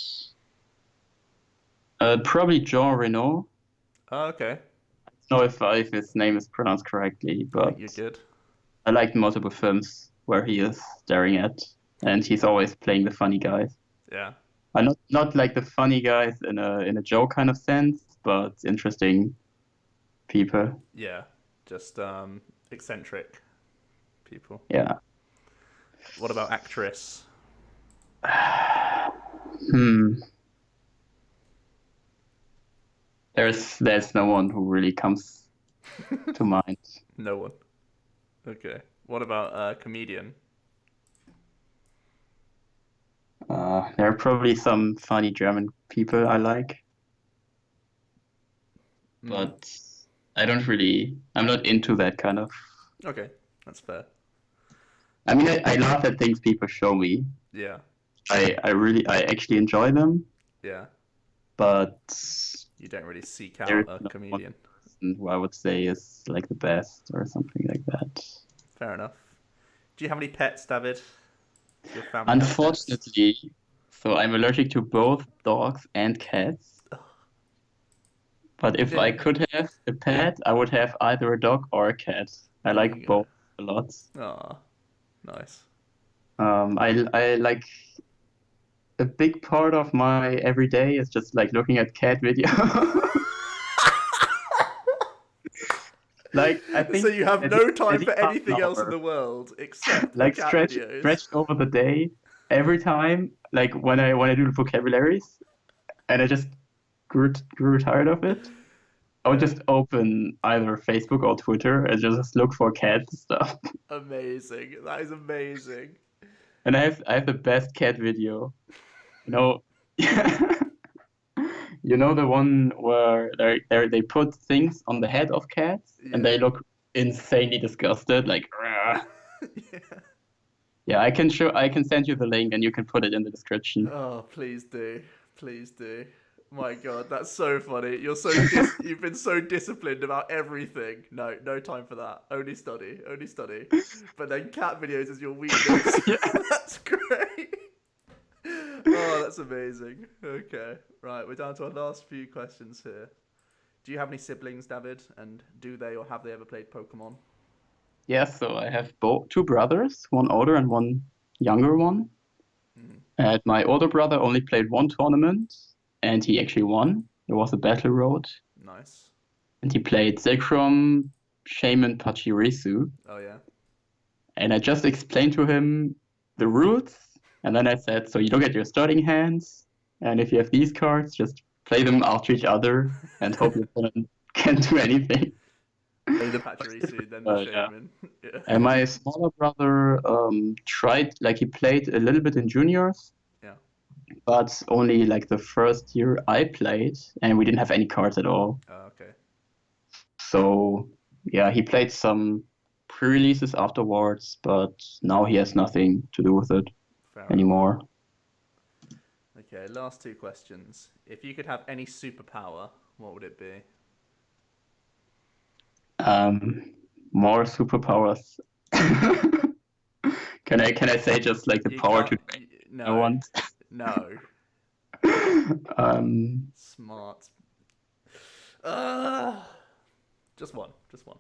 Probably Jean Reno. Oh, okay. I don't know if his name is pronounced correctly, I think but you're good. I like multiple films where he is staring at, and he's always playing the funny guys. Yeah. Not like the funny guys in a joke kind of sense, but interesting people. Yeah. Just eccentric people. Yeah. What about actress? Hmm. There's no one who really comes to mind. No one. Okay. What about comedian? There are probably some funny German people I like, Mm. but I'm not into that kind of. Okay, that's fair. I mean, I laugh at things people show me. Yeah. I actually enjoy them, Yeah. but You don't really seek there is out a no one comedian. person who I would say is like the best or something like that. Fair enough. Do you have any pets, David? Does your family have pets? Unfortunately, so I'm allergic to both dogs and cats. But if I Yeah. could have a pet, I would have either a dog or a cat. I There you like go. both a lot. Ah, nice. I like a big part of my everyday is just like looking at cat videos. Like I So think you have at no least time for half anything an else in hour, the world except for like cat videos. stretched over the day, every time, like when I do the vocabularies, and I just grew tired of it. I would Yeah. just open either Facebook or Twitter and just look for cat stuff. Amazing. That is amazing. And I have the best cat video. You know, you know the one where they put things on the head of cats and Yeah. they look insanely disgusted, like. "Rah." Yeah. Yeah, I can send you the link and you can put it in the description. Oh, please do. Please do. My God, that's so funny. You've been so disciplined about everything. No, no time for that. Only study, only study. But then cat videos is your weakness. Yeah. That's great. Oh, that's amazing. Okay, right, we're down to our last few questions here. Do you have any siblings, David? And do they or have they ever played Pokemon? Yeah, so I have two brothers, one older and one younger one. Mm, And my older brother only played one tournament and he actually won. It was a battle road. nice. And he played Zekrom, Shaman, Pachirisu. Oh yeah. And I just explained to him the rules. And then I said, so you look at your starting hands. And if you have these cards, just play them after each other and hope your opponent can't do anything. Play the Pachirisu, then the Yeah. Shaman. Yeah. And my smaller brother tried, like he played a little bit in juniors, Yeah. but only like the first year I played, and we didn't have any cards at all. Oh, okay. So yeah, he played some pre-releases afterwards, but now he has nothing to do with it Fair enough. anymore. Okay, last two questions. If you could have any superpower, what would it be? More superpowers. Can I say just like the You power can't. to do anything I No. want? No. Um, Smart. Uh, just one. Just one.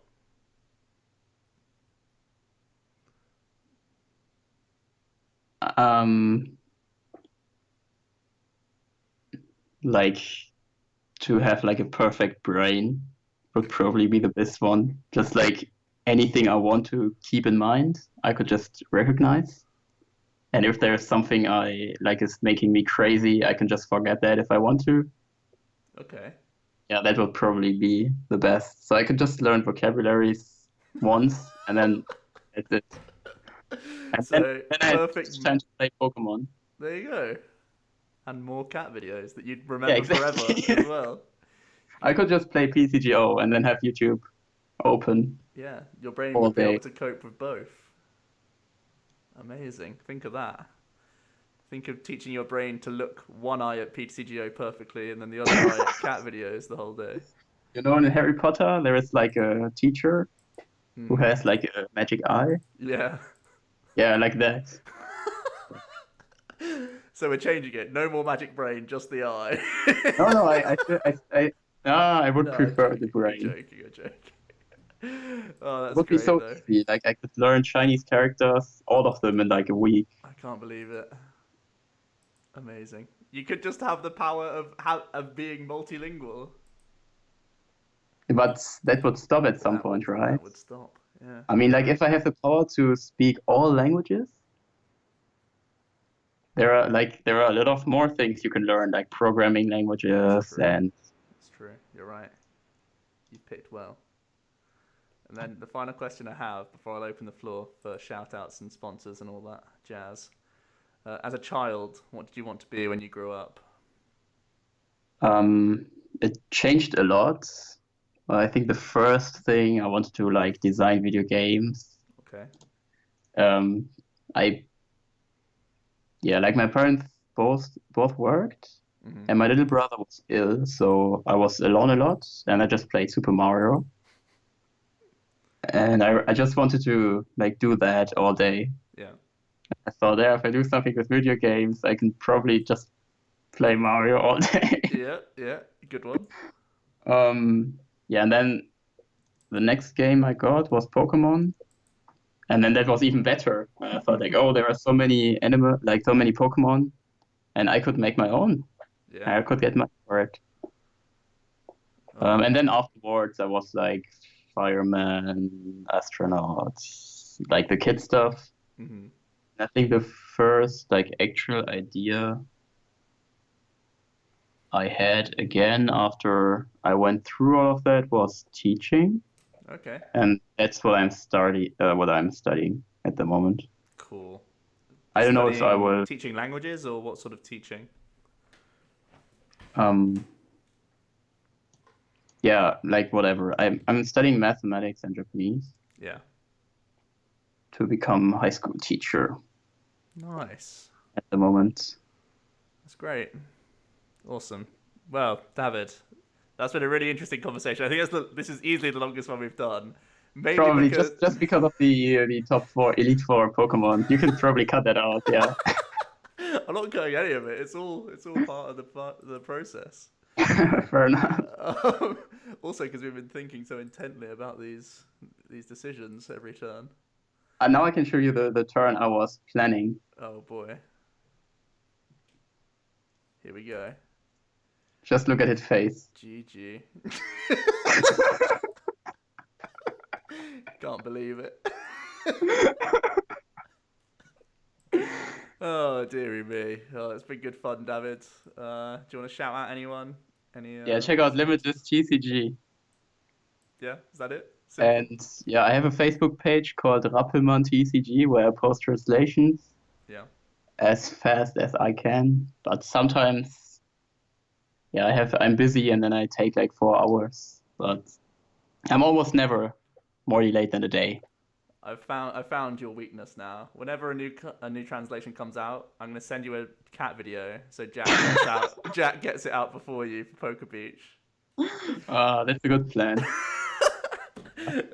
um, like to have like a perfect brain would probably be the best one. Just like anything I want to keep in mind, I could just recognize. And if there's something I like is making me crazy, I can just forget that if I want to. Okay. Yeah, that would probably be the best. So I could just learn vocabularies once and then that's it. And So, then I had perfect. time to play Pokemon. There you go. And more cat videos that you'd Yeah, remember exactly. forever as well. I could just play PCGO and then have YouTube open Yeah, your brain all would be able day. to cope with both. Amazing. Think of that. Think of teaching your brain to look one eye at PTCGO perfectly and then the other eye at cat videos the whole day. You know, in Harry Potter, there is like a teacher who Hmm. has like a magic eye. Yeah. Yeah, like that. So we're changing it. No more magic brain, just the eye. No, I would No, I'm prefer joking. the I'm brain. joking. I'm joking. Oh, It that's would be great so though. easy. Like I could learn Chinese characters, all of them in like a week. I can't believe it. Amazing. You could just have the power of being multilingual. But that would stop at some point, right? That would stop. Yeah. I mean, like if I have the power to speak all languages, there are a lot of more things you can learn, like programming languages true. and That's true. You're right. You picked well. And then the final question I have before I open the floor for shout outs and sponsors and all that jazz. As a child, what did you want to be when you grew up? it changed a lot. I think the first thing I wanted to like design video games. Okay. Um, I yeah, like my parents both worked, Mm-hmm. and my little brother was ill, so I was alone a lot, and I just played Super Mario. And I just wanted to like do that all day. Yeah. I thought, yeah, if I do something with video games, I can probably just play Mario all day. Yeah. Yeah. Good one. Yeah, and then the next game I got was Pokemon, and then that was even better. I thought like, oh, there are so many so many Pokemon, and I could make my own. Yeah. I could get money for it. Oh. And then afterwards, I was like fireman, astronaut, like the kid stuff. Mm-hmm. I think the first like actual idea I had again after I went through all of that was teaching, Okay. and that's what I'm studying at the moment. Cool. I don't know if I Studying, will. teaching languages, or what sort of teaching? Um, yeah, like whatever. I'm studying mathematics and Japanese Yeah. to become a high school teacher Nice. at the moment. That's great. Awesome. Well, David, that's been a really interesting conversation. I think this is easily the longest one we've done. Mainly Probably because just because of the top four, elite four Pokemon. You can probably cut that out. Yeah, I'm not cutting any of it. It's all part of the process. fair enough. Um, also, because we've been thinking so intently about these decisions every turn. And now I can show you the turn I was planning. Oh boy. Here we go. Just look at its face. GG. Can't believe it. Oh dearie me. Oh, it's been good fun, David. Do you want to shout out anyone? Any? Yeah, check out Limitless TCG. Yeah, is that it? Simple. And yeah, I have a Facebook page called Rappelmann TCG where I post translations Yeah. as fast as I can. But sometimes, yeah, I'm busy and then I take like 4 hours. But I'm almost never more delayed than a day. I found your weakness now. Whenever a new translation comes out, I'm gonna send you a cat video so Jack gets it out before you for Poker Beach. That's a good plan.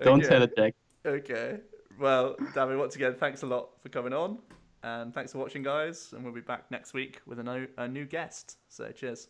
Don't tell Okay. it, Jack. Okay. Well, David, once again, thanks a lot for coming on, and thanks for watching, guys. And we'll be back next week with a new guest. So, cheers.